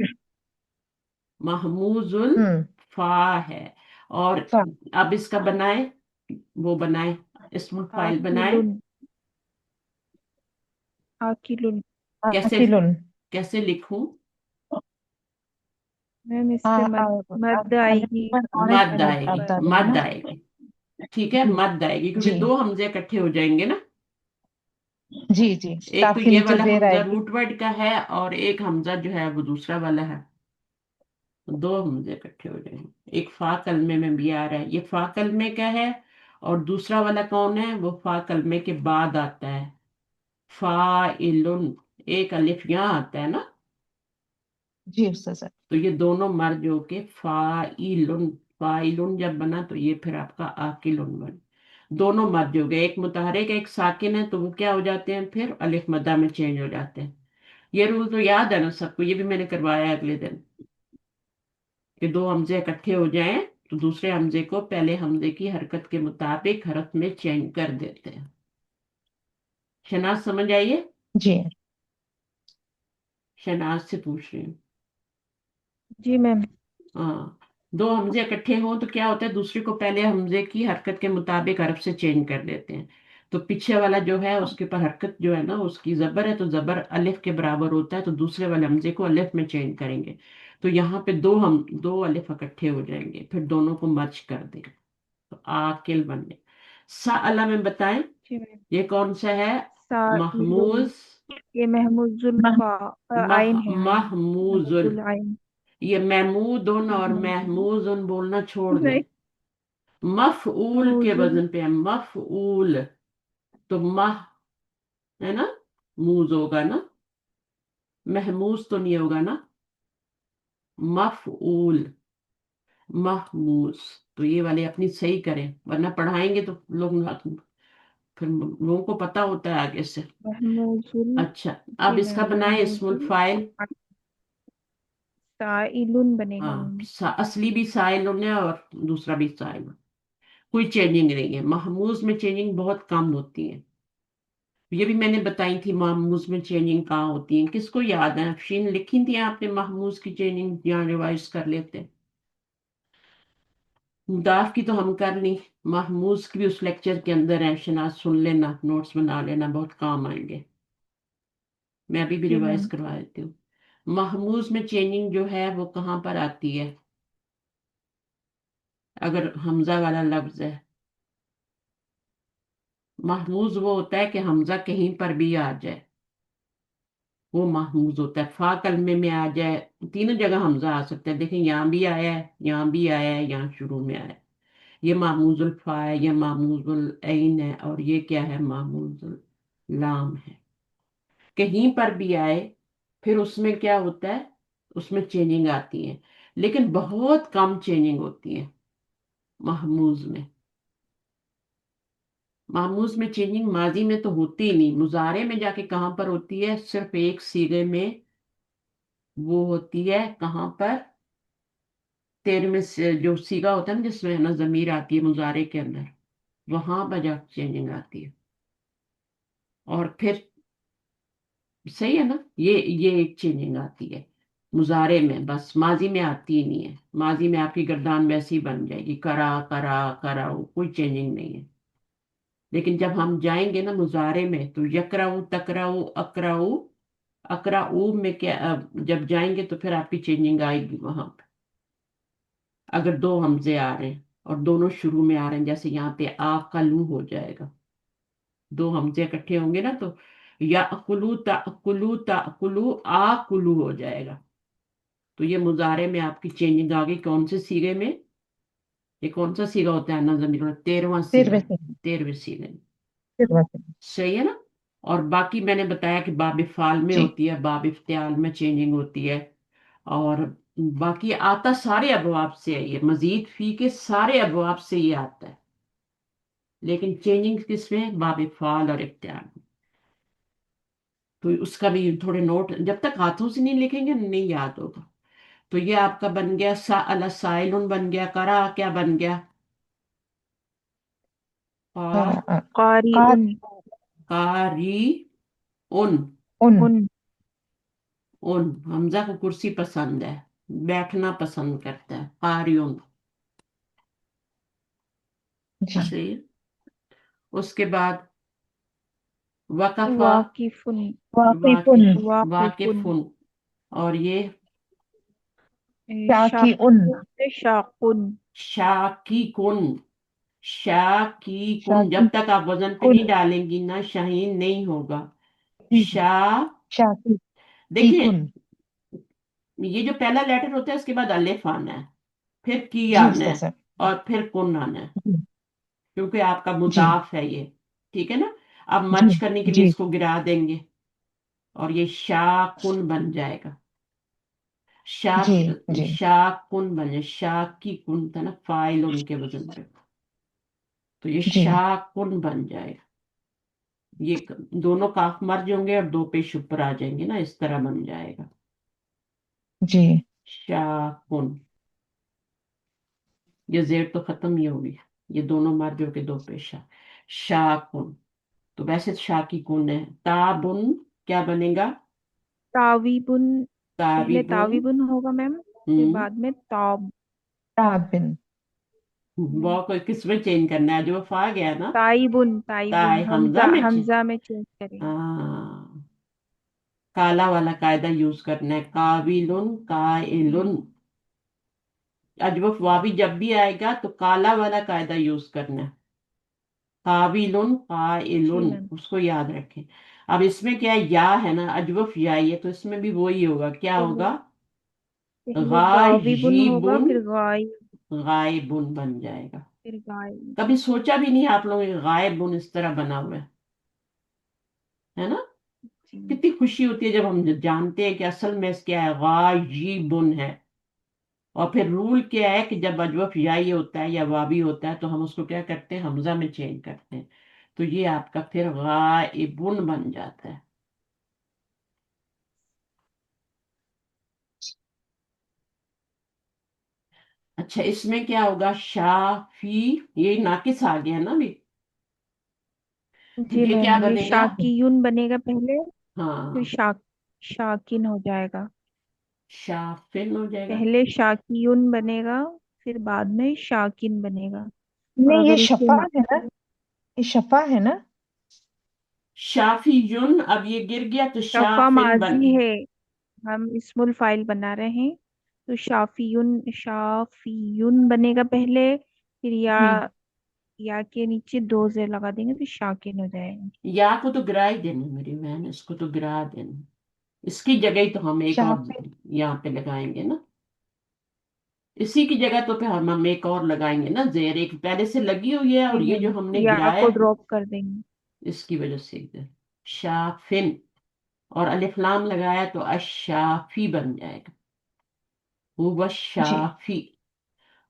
महमूजुल हम्म। फा है। और फा। अब इसका बनाए, वो बनाए, इसमें फाइल बनाए। आकिलुन। आकिलुन। कैसे, आकिलुन। कैसे लिखूं? मैम इस आ पे आ मद आएगी। अलिफ और एक मद अलग आएगी, आता है मद ना। आएगी, ठीक है, जी मद आएगी, क्योंकि जी दो हमजे इकट्ठे हो जाएंगे ना। जी जी, एक तो काफ के ये नीचे वाला जेर हमजा आएगी। रूट वर्ड का है, और एक हमजा जो है वो दूसरा वाला है। दो हमजे इकट्ठे हो जाएंगे। एक फा कलमे में भी आ रहा है, ये फा कलमे का है। और दूसरा वाला कौन है? वो फा कलमे के बाद आता है, फा इलुन। एक अलिफ यहाँ आता है ना, जी ustaz sir। तो ये दोनों मर्ज होके फाइलुन, फाइलुन जब बना तो ये फिर आपका आकिलुन बन। दोनों मर्ज हो गए, एक मुतहरिक एक साकिन है, तो वो क्या हो जाते हैं? फिर अलिफ मद्दा में चेंज हो जाते हैं। ये रूल तो याद है ना सबको, ये भी मैंने करवाया है अगले दिन, कि दो हमजे इकट्ठे हो जाएं तो दूसरे हमजे को पहले हमजे की हरकत के मुताबिक हरफ में चेंज कर देते हैं। शनाज समझ आइए? जी शनाज से पूछ रही हूँ। जी मैम। हाँ, दो हमजे इकट्ठे हों तो क्या होता है? दूसरे को पहले हमजे की हरकत के मुताबिक हरफ से चेंज कर देते हैं। तो पीछे वाला जो है उसके ऊपर हरकत जो है ना, उसकी जबर है, तो जबर अलिफ के बराबर होता है, तो दूसरे वाले हमजे को अलिफ में चेंज करेंगे। तो यहाँ पे दो अलिफ इकट्ठे हो जाएंगे, फिर दोनों को मर्ज कर देंगे, तो आकिल बन गए। सा अला में बताएं, जी मैम। ये कौन सा है? साइलुन, महमूज। ये महमूजुल फा आइन है, आइन महमूजुल। महमूजुल आइन। ये महमूदुन और महमूजुन बोलना छोड़ दें, नहीं, मफऊल के महमूजुल। वजन पे है, मफऊल। तो मह है ना, मूज होगा ना, महमूज तो नहीं होगा ना, मफऊल, महमूज। तो ये वाले अपनी सही करें, वरना पढ़ाएंगे तो लोग, फिर लोगों को पता होता है आगे से। महमूजुल। अच्छा, अब जी इसका मैम, बनाए इस्मुल महमूजुल फाइल। साइलुन बनेगा हाँ, मैम। असली भी साइल है और दूसरा भी साइल। कोई चेंजिंग नहीं है, महमूज में चेंजिंग बहुत कम होती है। ये भी मैंने बताई थी, महमूज में चेंजिंग कहाँ होती है, किसको याद है? अफशीन लिखी थी आपने महमूज की चेंजिंग, यहाँ रिवाइज कर लेते हैं। मुदाफ की तो हम कर ली, महमूज की भी उस लेक्चर के अंदर है, शनाज सुन लेना, नोट्स बना लेना, बहुत काम आएंगे। मैं अभी भी जी रिवाइज मैम। करवा देती हूँ। महमूज में चेंजिंग जो है वो कहाँ पर आती है? अगर हमजा वाला लफ्ज है, महमूज वो होता है कि हमजा कहीं पर भी आ जाए, वो महमूज होता है। फा कलमे में आ जाए, तीनों जगह हमजा आ सकता है, देखें यहाँ भी आया है, यहाँ भी आया है, यहाँ शुरू में आया है। ये मामूजुल फा है, ये मामूजुल ऐन है, और ये क्या है? मामूजुल लाम है। कहीं पर भी आए, फिर उसमें क्या होता है? उसमें चेंजिंग आती है, लेकिन बहुत कम चेंजिंग होती है महमूज में। महमूज में चेंजिंग माजी में तो होती ही नहीं, मुजारे में जाके कहाँ पर होती है? सिर्फ एक सीगे में वो होती है, कहाँ पर? 13वें से जो सीगा होता है ना, जिसमें है ना जमीर आती है मुजारे के अंदर, वहां पर जाके चेंजिंग आती है। और फिर सही है ना, ये एक चेंजिंग आती है मुजारे में, बस माजी में आती ही नहीं है। माजी में आपकी गर्दान वैसी बन जाएगी, करा करा कराओ, कोई चेंजिंग नहीं है। लेकिन जब हम जाएंगे ना मुजारे में, तो यकराऊ तकराऊ अकराऊ, अकराऊ में क्या, जब जाएंगे तो फिर आपकी चेंजिंग आएगी वहां पे। अगर दो हमजे आ रहे हैं और दोनों शुरू में आ रहे हैं, जैसे यहाँ पे आ कलू हो जाएगा, दो हमजे इकट्ठे होंगे ना, तो या कुलू आ कुलू हो जाएगा। तो ये मुजारे में आपकी चेंजिंग आ गई, कौन से सीगे में? ये कौन सा सीगा होता है ना जमीन? 13वां सीगा, 13वें से। 13वें सीगे में। 13वां से। सही है ना। और बाकी मैंने बताया कि बाब फाल में जी। होती है, बाब इफ्तियाल में चेंजिंग होती है। और बाकी आता सारे अबवाब से है, ये मजीद फी के सारे अबवाब से ये आता है, लेकिन चेंजिंग किसमें? बाब फाल और इफ्तियाल में। तो उसका भी थोड़े नोट, जब तक हाथों से नहीं लिखेंगे नहीं याद होगा। तो ये आपका बन गया सा अला साइलुन बन गया, करा क्या बन गया? आ, का आ, कारी का उन। कारी उन। उन। उन। उन हमजा को कुर्सी पसंद है, बैठना पसंद करता है, कारी उन। जी। सही है। उसके बाद वकफा, वाकिफुन। वाकिफुन। वाकिफ, वाकिफुन। वाकिफुन। और ये शाकी उन। शाकुन से शाकुन। शाकी कुन, शाकी कुन। शाकी जब तक आप वजन पे कुन। नहीं डालेंगी ना, शाहीन नहीं होगा। जी। शाह। शाकी की देखिए, कुन। ये जो पहला लेटर होता है, इसके बाद अलिफ आना है, फिर की जी आना उस्ताद है, सर। और फिर कुन आना है, जी। क्योंकि आपका जी। मुदाफ है ये। ठीक है ना। अब जी। मर्ज करने के लिए जी। इसको गिरा देंगे, और ये शाकुन बन जाएगा। जी। शाक, जी। शाकुन बन जाए, शाक की कुन था ना फाइल उनके वजन पे, तो ये जी। शाकुन बन जाएगा। ये दोनों काफ मर्ज होंगे और दो पेश ऊपर आ जाएंगे ना, इस तरह बन जाएगा जी। शाकुन। ये जेर तो खत्म ही होगी, ये दोनों मर्ज होके दो पेशा, शाकुन। तो वैसे तो शाकी कुन है, ताबुन क्या बनेगा? तावीबुन। पहले ताबिबुन। तावीबुन होगा मैम, फिर हम्म। बाद में ताब। ताबिन। वाव को किस में चेंज करना है? जो आ गया ना, ताइबुन ताइबुन, ताए हमजा हमजा में हमजा में चेंज करेंगे। हाँ, काला वाला कायदा यूज करना है, काबिलुन काइलुन। अजवफ वावी जब भी आएगा तो काला वाला कायदा यूज करना है, काबिलुन जी काइलुन, मैम। उसको याद रखें। अब इसमें क्या है, या है ना, अजवफ या ही है, तो इसमें भी वही होगा, क्या पहले होगा, पहले गाविबुन होगा, गायबुन, फिर गाय, गायबुन बन जाएगा। फिर गाय। कभी सोचा भी नहीं आप लोगों ने गायबुन इस तरह बना हुआ है ना? जी। कितनी खुशी होती है जब हम जानते हैं कि असल में क्या है, गायबुन है। और फिर रूल क्या है कि जब अजवफ याई होता है या वावी होता है तो हम उसको क्या करते हैं, हमजा में चेंज करते हैं। तो ये आपका फिर गायबुन बन जाता है। अच्छा, इसमें क्या होगा, शाफी, ये नाकिस आ गया ना अभी, तो जी ये क्या मैम, ये बनेगा, शाकियुन बनेगा पहले, फिर हाँ, शाकिन हो जाएगा। शाफिन हो जाएगा। पहले शाकियुन बनेगा, फिर बाद में शाकिन बनेगा। और नहीं, ये अगर इसे शफा है ना, ये शफा है ना। शाफियुन, अब ये गिर गया तो शफा शाफिन बन। माजी है, हम इस्मुल फाइल बना रहे हैं, तो शाफियुन शाफियुन बनेगा पहले, फिर जी या के नीचे दो जेर लगा देंगे तो शाकिन हो जाएगा। या को तो गिरा ही देना मेरी बहन, इसको तो गिरा देना। इसकी जगह ही तो हम एक और शाफिर। यहाँ पे लगाएंगे ना, इसी की जगह तो पे हम एक और लगाएंगे ना, जेर एक पहले से लगी हुई है जी और ये जो मैम, हमने या गिराया को है ड्रॉप कर देंगे। इसकी वजह से इधर शाफिन, और अलिफ लाम लगाया तो अशाफी बन जाएगा, वो जी। शाफी।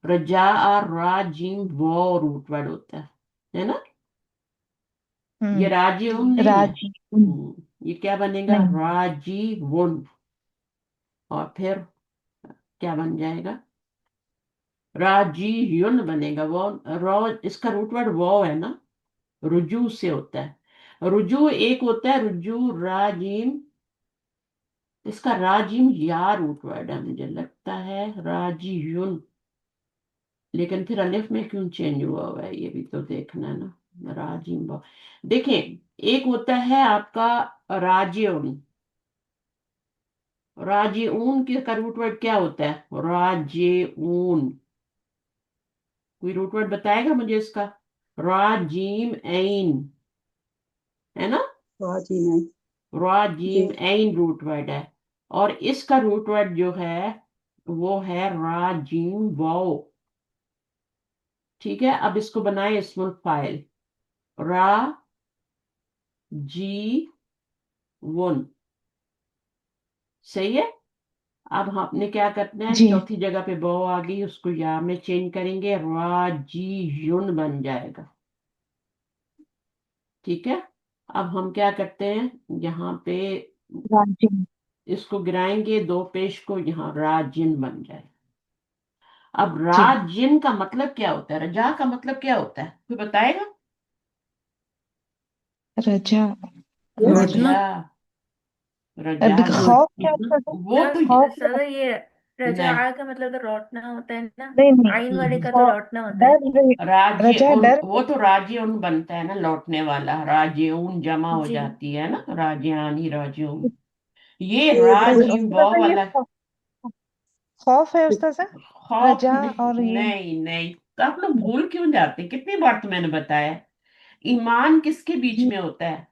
रजा और राजीम वो रूट वर्ड होता है ना? ये राजीउन नहीं है। राजी उन। ये क्या बनेगा, नहीं। राजीवुन। और फिर क्या बन जाएगा, राजीयुन बनेगा। वो रो, इसका रूट वर्ड वो है ना, रुजू से होता है। रुजू एक होता है, रुजू राजीम, इसका राजीम या रूट वर्ड है, मुझे लगता है राजीयुन, लेकिन फिर अलिफ में क्यों चेंज हुआ हुआ है ये भी तो देखना है ना, राजीम देखें, एक होता है आपका राजीउन, राजीऊन के का रूट वर्ड क्या होता है, राजीऊन, कोई रूट वर्ड बताएगा मुझे इसका, राजीम ऐन, है ना, जी नहीं। जी। राजीम ऐन रूट वर्ड है। और इसका रूट वर्ड जो है वो है राजीम वाओ। ठीक है, अब इसको बनाए इसमुल फाइल, रा जी वन, सही है। अब हमने क्या करना है, जी चौथी जगह पे बो आ गई, उसको या में चेंज करेंगे, राजी युन बन जाएगा। ठीक है, अब हम क्या करते हैं, यहाँ पे राजी। इसको गिराएंगे, दो पेश को, यहाँ राजिन बन जाए। अब जी। राजिन का मतलब क्या होता है, रजा का मतलब क्या होता है, कोई बताएगा? रजा। यस। लौटना। रजा, रजा खौफ क्या होता था? वो तो ना खौफ सर, ये रजा नहीं, का मतलब तो लौटना होता है ना। नहीं नहीं। आइन वाले का तो खौफ, लौटना होता है। डर राजी रजा उन, डर। वो तो राजी उन बनता है ना, लौटने वाला, राजी उन जमा हो जी। जाती है ना, राजियानी राजी उन। ये कोई राजी वो उस्ताद ये वाला खौफ है उस्ताद। खौफ रजा नहीं, और ये। नहीं नहीं, तो आप लोग भूल क्यों जाते हैं? कितनी बार तो मैंने बताया, ईमान किसके बीच जी। में होता है,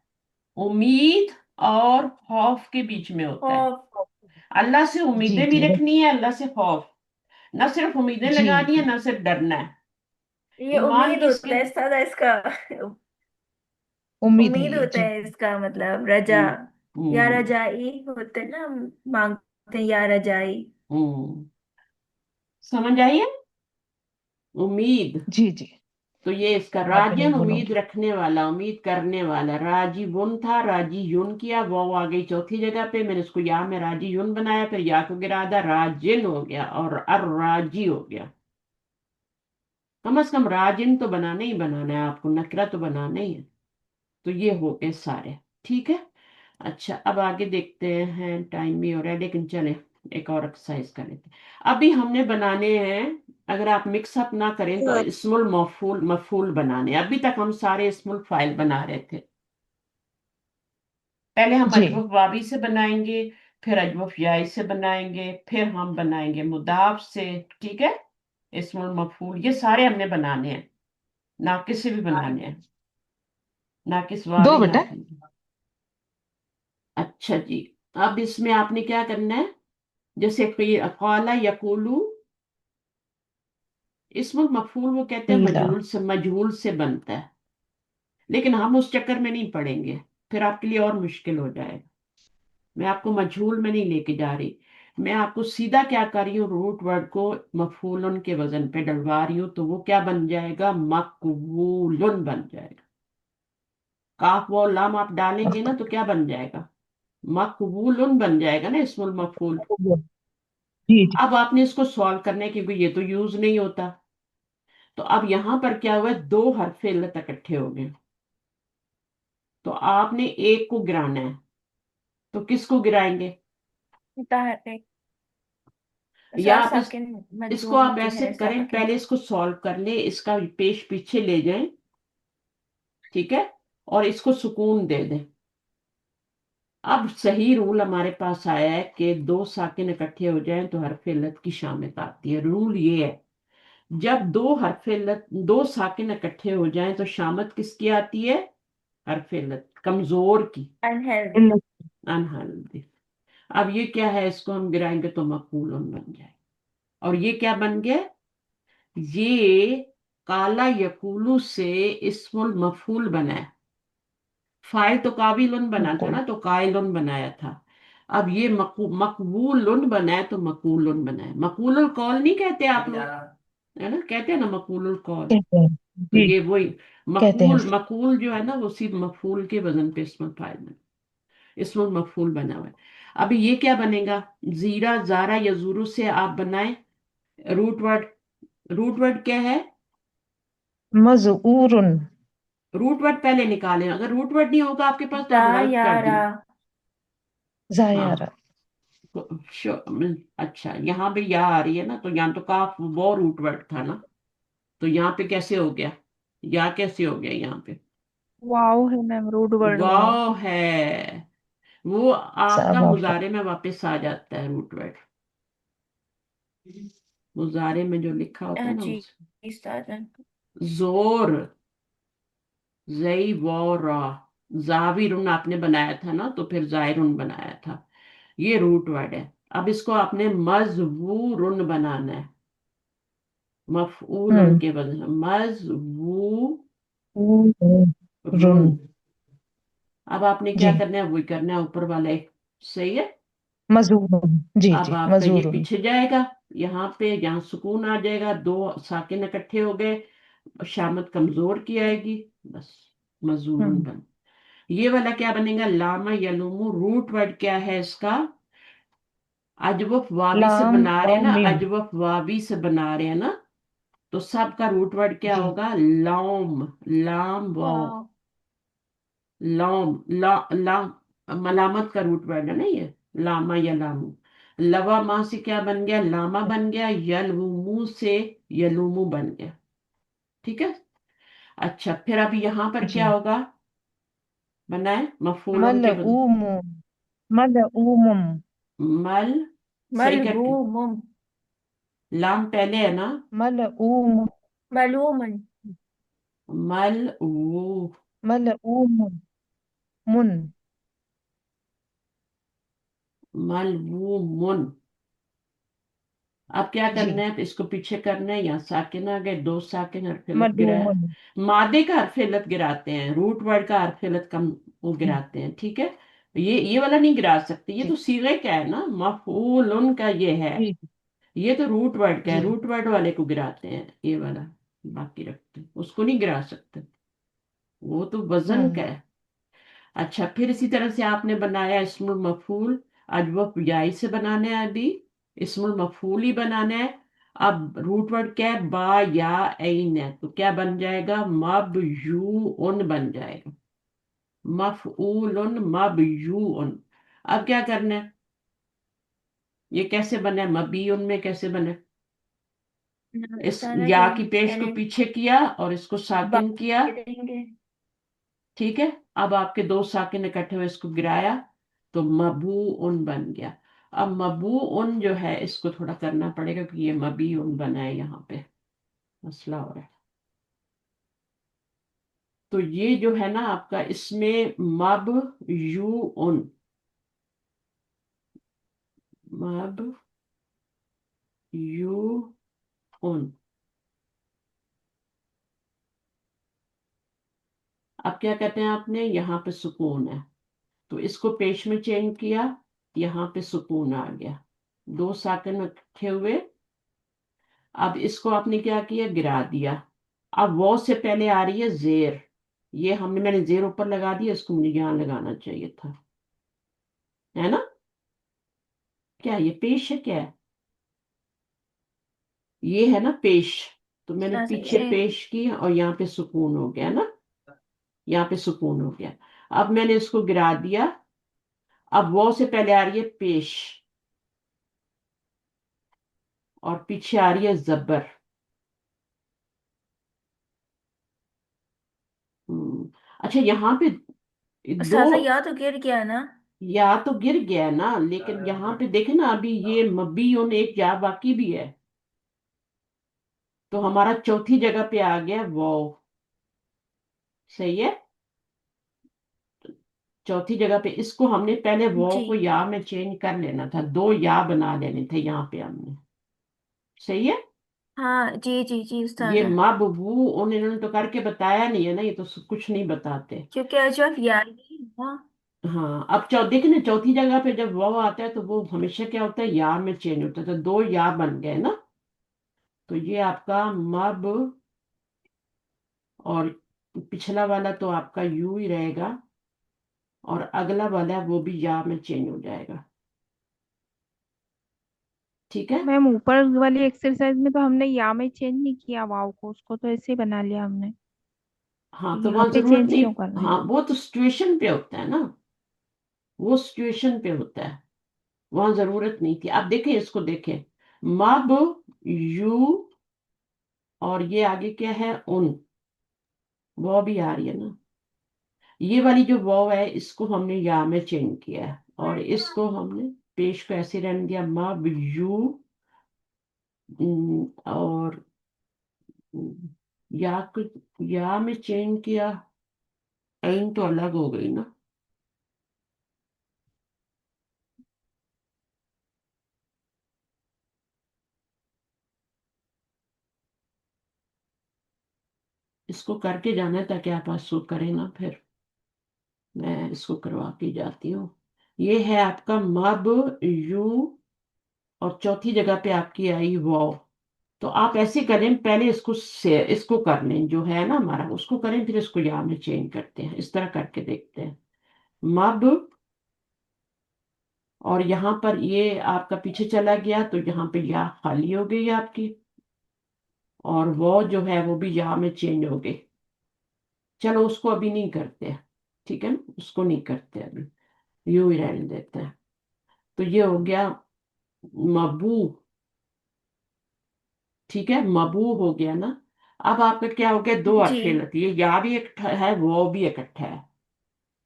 उम्मीद और खौफ के बीच में होता है। खौफ। अल्लाह से जी उम्मीदें भी जी रखनी है, अल्लाह से खौफ, ना सिर्फ उम्मीदें जी लगानी है जी। ना सिर्फ डरना है। ये ईमान उम्मीद होता किसके, है सादा इसका। उम्मीद है उम्मीद ये। होता जी है इसका मतलब रजा। हम्म, या हम्म, रजाई होते हैं ना, मांगते हैं या रजाई। हम्म, समझ आइए, उम्मीद। जी जी। तो ये इसका आपने राजन, बोला। उम्मीद रखने वाला, उम्मीद करने वाला, राजी बुन था, राजी यून किया, वो आ गई चौथी जगह पे, मैंने इसको या में राजी यून बनाया, फिर या को गिरा दिया, राजिन हो गया और अर राजी हो गया। कम से कम राजिन तो बनाना ही बनाना है आपको, नकरा तो बनाना ही है। तो ये हो गए सारे, ठीक है। अच्छा, अब आगे देखते हैं, टाइम भी हो रहा है लेकिन चले, ایک اور ایکسرسائز کر لیتے ہیں۔ ابھی ہم نے بنانے ہیں، اگر آپ مکس اپ نہ کریں تو اسم المفعول مفعول بنانے ہیں۔ ابھی تک ہم سارے اسم الفاعل بنا رہے تھے۔ پہلے ہم جی اجوف واوی سے بنائیں گے، پھر اجوف یائی سے بنائیں گے، پھر ہم بنائیں گے مضاف سے، ٹھیک ہے؟ اسم المفعول یہ سارے ہم نے بنانے ہیں، ناقص سے بھی بنانے ہیں، ناقص دو واوی بیٹا ناقص۔ اچھا جی، اب اس میں آپ نے کیا کرنا ہے، جیسے قال یقولو، اسم المفعول وہ کہتے ہیں قیلا مجہول سے بنتا ہے، لیکن ہم اس چکر میں نہیں پڑیں گے، پھر آپ کے لیے اور مشکل ہو جائے گا۔ میں آپ کو مجہول میں نہیں لے کے جا رہی، میں آپ کو سیدھا کیا کر رہی ہوں، روٹ ورڈ کو مفعولن کے وزن پہ ڈلوا رہی ہوں، تو وہ کیا بن جائے گا، مقبولن بن جائے گا۔ کاف و لام آپ ڈالیں گے نا تو کیا بن جائے گا، مقبولن بن جائے گا نا اسم المفعول۔ جی جی اب آپ نے اس کو سوالو کرنے کیونکہ یہ تو یوز نہیں ہوتا، تو اب یہاں پر کیا ہوا ہے، دو حرف علت اکٹھے ہو گئے، تو آپ نے ایک کو گرانا ہے، تو کس کو گرائیں گے، متحرک یا سا آپ ساکن اس کو مجزوم آپ جو ایسے ہے کریں، ساکن پہلے اس کو سالو کر لیں، اس کا پیش پیچھے لے جائیں، ٹھیک ہے، اور اس کو سکون دے دیں۔ اب صحیح رول ہمارے پاس آیا ہے کہ دو ساکن اکٹھے ہو جائیں تو حرف علت کی شامت آتی ہے۔ رول یہ ہے، جب دو حرف علت دو ساکن اکٹھے ہو جائیں تو شامت کس کی آتی ہے، حرف علت کمزور کی، unhealthy انہلدی۔ اب یہ کیا ہے، اس کو ہم گرائیں گے تو مقبول بن جائے، اور یہ کیا بن گیا، یہ کالا یقولو سے اسم المفعول بنا ہے، فاعل تو قابلن بنا تھا بالکل نا، تو قائلن بنایا تھا، اب یہ مقبولن بنا ہے تو مقولن بنا ہے۔ مقول القول نہیں کہتے آپ لوگ، ہے نا، کہتے ہیں نا مقول القول، کہتے ہیں تو جی یہ وہی کہتے ہیں مقول جو ہے نا وہ صرف مفعول کے وزن پہ اسم الفاعل میں اسم المفعول بنا ہوا ہے۔ ابھی یہ کیا بنے گا، زیرہ زارا یزورو سے آپ بنائیں روٹ ورڈ، روٹ ورڈ کیا ہے، مذعور روٹ ورڈ پہلے نکالیں، اگر روٹ ورڈ نہیں ہوگا آپ کے پاس تو آپ غلط کر دیں۔ زایارہ ہاں زائرہ اچھا، یہاں پہ یا آ رہی ہے نا، تو یہاں تو کاف وہ روٹ ورڈ تھا نا، تو یہاں پہ کیسے ہو گیا، یا کیسے ہو گیا یہاں پہ، واو ہے میم، روڈ ورڈ واو۔ واو ہے، وہ آپ کا صاحب آپ کا مضارع میں واپس آ جاتا ہے روٹ ورڈ، مضارع میں جو لکھا ہوتا ہے نا جی اس استاد زور، زئی و را، زاویرن آپ نے بنایا تھا نا، تو پھر زائرن بنایا تھا، یہ روٹ ورڈ ہے۔ اب اس کو آپ نے مزورن بنانا ہے، مفعول ہوں ان کے بدلے مزورن۔ رن اب آپ نے کیا جی کرنا ہے، وہی کرنا ہے اوپر والا ایک، صحیح ہے۔ مذعور جی اب جی آپ کا یہ مذعور پیچھے جائے گا، یہاں پہ یہاں سکون آ جائے گا، دو ساکن اکٹھے ہو گئے، شامت کمزور کی آئے گی، بس مزورن ہوں بن۔ یہ والا کیا بنے گا، لاما یلومو، روٹ ورڈ کیا ہے اس کا، اجوف واوی سے لام بنا رہے ہیں واو نا، میم اجوف واوی سے بنا رہے ہیں نا، تو سب کا روٹ ورڈ کیا جی ہوگا، لام، لام واو، واو لام لام ملامت کا روٹ ورڈ ہے نا یہ، لاما یا لامو۔ لوا ماں سے کیا بن گیا، لاما بن گیا، یلومو سے یلومو بن گیا، ٹھیک ہے۔ اچھا، پھر اب یہاں پر جی کیا ہوگا، بنا ہے مفعولن کے بدل، ملعوم ملعوم مل، صحیح کر کے، ملغوم لام پہلے ہے نا، ملعوم ملوم مل ملعوم من ملومن۔ اب کیا جی کرنا ہے، اس کو پیچھے کرنا ہے، یہاں ساکن آ گئے، دو ساکن حرف علت گرایا، ملعوم مادے کا حرف علت گراتے ہیں، روٹ ورڈ کا حرف علت کم وہ جی گراتے ہیں، ٹھیک ہے۔ یہ والا نہیں گرا سکتے، یہ جی تو صیغے کا ہے نا، مفعول کا یہ ہے، جی یہ تو روٹ ورڈ کا ہے، جی روٹ ورڈ والے کو گراتے ہیں، یہ والا باقی رکھتے ہیں، اس کو نہیں گرا سکتے، وہ تو وزن ہوں کا ہے۔ اچھا، پھر اسی طرح سے آپ نے بنایا اسم المفعول، اجوف یائی سے بنانا ہے، ابھی اسم المفعول ہی بنانا ہے۔ اب روٹ ورڈ کیا ہے، با یا عین ہے، تو کیا بن جائے گا، مبیوء بن جائے گا، مفعول مبیوء۔ اب کیا کرنا ہے، ये कैसे बने, मबी उनमें कैसे बने? इस बताना या चाहिए की पेश को यानी पीछे किया और इसको बात साकिन किया। देंगे। ठीक है, अब आपके दो साकिन इकट्ठे हुए, इसको गिराया तो मबू उन बन गया। अब मबू उन जो है इसको थोड़ा करना पड़ेगा क्योंकि ये मबी उन बना है, यहाँ पे मसला हो रहा है। तो ये जो है ना आपका, इसमें मब यू उन, मब यू उन। अब क्या कहते हैं आपने, यहाँ पे सुकून है तो इसको पेश में चेंज किया, यहाँ पे सुकून आ गया, दो साकिन इकट्ठे हुए। अब इसको आपने क्या किया, गिरा दिया। अब वो से पहले आ रही है जेर, ये मैंने जेर ऊपर लगा दिया, इसको मुझे यहाँ लगाना चाहिए था, है ना? क्या ये पेश है, क्या है ये, है ना पेश? तो मैंने हाँ, पीछे ये पेश की और यहाँ पे सुकून हो गया ना, यहाँ पे सुकून हो गया। अब मैंने इसको गिरा दिया, अब वो से पहले आ रही है पेश और पीछे आ रही है जबर। अच्छा, यहाँ पे दो, सासा या तो गिर गया ना। या तो गिर गया ना, लेकिन यहाँ पे देखे ना, अभी ये मबी उन एक या बाकी भी है, तो हमारा चौथी जगह पे आ गया वाव। सही है, चौथी जगह पे इसको हमने पहले वाव जी को या में चेंज कर लेना था, दो या बना लेने थे यहाँ पे हमने। सही है, हाँ, जी जी जी ये उस्ताद। मब वो उन इन्होंने तो करके बताया नहीं है ना, ये तो कुछ नहीं बताते। क्योंकि अजब यार ही है ना। हाँ, अब देखिए ना, चौथी जगह पे जब वाव आता है तो वो हमेशा क्या होता है, या में चेंज होता है, तो दो या बन गए ना। तो ये आपका मब, और पिछला वाला तो आपका यू ही रहेगा, और अगला वाला वो भी या में चेंज हो जाएगा। ठीक है। मैम ऊपर वाली एक्सरसाइज में तो हमने या में चेंज नहीं किया वाव को, उसको तो ऐसे ही बना लिया हमने। हाँ, तो यहाँ वहां पे जरूरत चेंज नहीं। क्यों कर रहे हैं? हाँ, वो तो सिचुएशन पे होता है ना, वो सिचुएशन पे होता है, वहां जरूरत नहीं थी। अब देखें, इसको देखें, मब यू, और ये आगे क्या है, उन, वो भी आ रही है ना। ये वाली जो वो है इसको हमने या में चेंज किया है, और इसको हमने पेश को ऐसे रहने दिया, मब यू, और या को या में चेंज किया, ऐन तो अलग हो गई ना। इसको करके जाना है ताकि आप आंसू करें ना, फिर मैं इसको करवा के जाती हूँ। ये है आपका मब यू, और चौथी जगह पे आपकी आई वाव। तो आप ऐसे करें, पहले इसको कर लें, जो है ना हमारा उसको करें, फिर इसको यहाँ में चेंज करते हैं, इस तरह करके देखते हैं। मब, और यहाँ पर ये आपका पीछे चला गया तो यहाँ पे या खाली हो गई आपकी, और वो जो है वो भी या में चेंज हो गई। चलो उसको अभी नहीं करते हैं, ठीक है ना, उसको नहीं करते अभी, यूं ही रहने देते हैं। तो ये हो गया मबू। ठीक है, मबू हो गया ना। अब आपका क्या हो गया, दो जी अरफे लती है, या भी इकट्ठा है वो भी इकट्ठा है,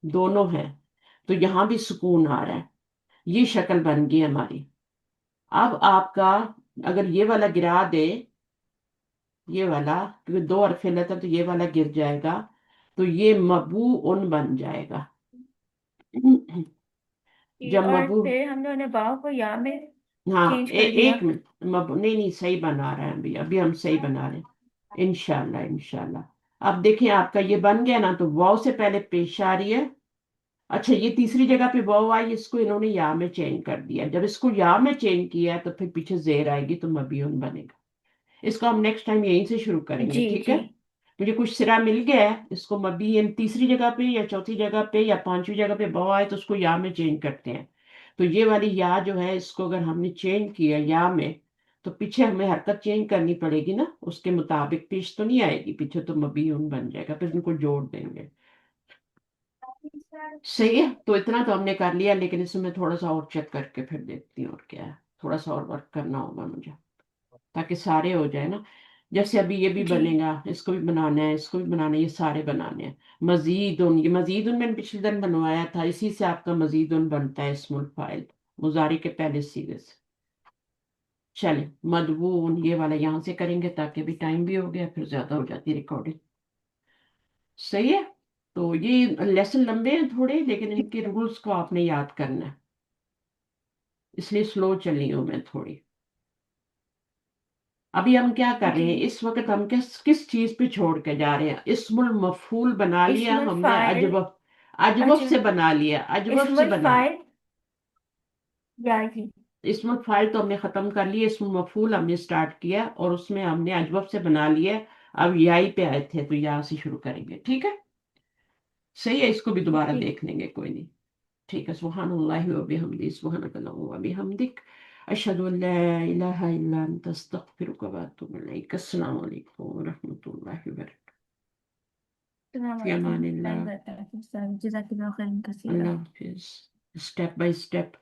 दोनों है, तो यहाँ भी सुकून आ रहा है। ये शक्ल बन गई हमारी। अब आपका, अगर ये वाला गिरा दे, ये वाला, क्योंकि दो अरफे लेता है तो ये वाला गिर जाएगा, तो ये मबू उन बन जाएगा। जी, जब और मबू, फिर हम लोगों ने वाव को या में हाँ, चेंज कर दिया। एक मिनट, नहीं नहीं, सही बना रहे हैं अभी, अभी हम सही बना रहे हैं, इंशाल्लाह इंशाल्लाह। अब देखिए आपका ये बन गया ना, तो वाव से पहले पेश आ रही है। अच्छा, ये तीसरी जगह पे वाव आई, इसको इन्होंने या में चेंज कर दिया, जब इसको या में चेंज किया है, तो फिर पीछे जेर आएगी तो मबीउन बनेगा। इसको हम नेक्स्ट टाइम यहीं से शुरू करेंगे, जी ठीक जी है? मुझे कुछ सिरा मिल गया है, इसको मबीन तीसरी जगह पे या चौथी जगह पे या पांचवी जगह पे वाव आए तो उसको या में चेंज करते हैं। तो ये वाली या जो है, इसको अगर हमने चेंज किया या में, तो पीछे हमें हरकत चेंज करनी पड़ेगी ना, उसके मुताबिक पेश तो नहीं आएगी पीछे, तो मबीउन बन जाएगा, फिर उनको जोड़ देंगे। सही है, तो इतना तो हमने कर लिया, लेकिन इसमें थोड़ा सा और चेक करके फिर देखती हूँ और क्या है, थोड़ा सा और वर्क करना होगा मुझे, ताकि सारे हो जाए ना। जैसे अभी ये भी जी बनेगा, इसको भी बनाना है, इसको भी बनाना है, ये सारे बनाने हैं। मजीदुन, ये मजीदुन मैंने पिछले दिन बनवाया था, इसी से आपका मजीदुन बनता है, इस्मुल फाइल मुजारी के पहले सीगे से। चले, मदबून ये वाला यहाँ से करेंगे ताकि अभी टाइम भी हो गया, फिर ज्यादा हो जाती है रिकॉर्डिंग। सही है। तो ये लेसन लंबे हैं थोड़े, लेकिन इनके रूल्स को आपने याद करना है, इसलिए स्लो चल रही हूँ मैं थोड़ी। अभी हम क्या कर रहे जी। हैं इस वक्त, हम किस चीज पे छोड़ के जा रहे हैं? इस्मुल मफूल बना लिया इस्मुल हमने, फाइल। अजवफ, अजवफ अच्छा, से बना लिया, अजवफ से इस्मुल बना लिया। फाइल या जी। इस्मुल फाइल तो हमने खत्म कर लिया, इस्मुल मफूल हमने स्टार्ट किया और उसमें हमने अजवफ से बना लिया। अब याई पे आए थे तो यहाँ से शुरू करेंगे, ठीक है? सही है, इसको भी दोबारा ठीक। देख लेंगे, कोई नहीं। ठीक है, सुब्हानल्लाहि व बिहम्दिही, सुब्हानकल्लाहुम्मा व बिहम्दिक, अशहदु अन ला इलाहा इल्ला अंता, अस्तगफिरुका व अतूबु इलैक। अस्सलामु अलैकुम व रहमतुल्लाहि व बरकातहू। फी अमानिल्लाह। जज़ाकल्लाहु खैरन कसीरा। अल्लाह हाफिज। Step by step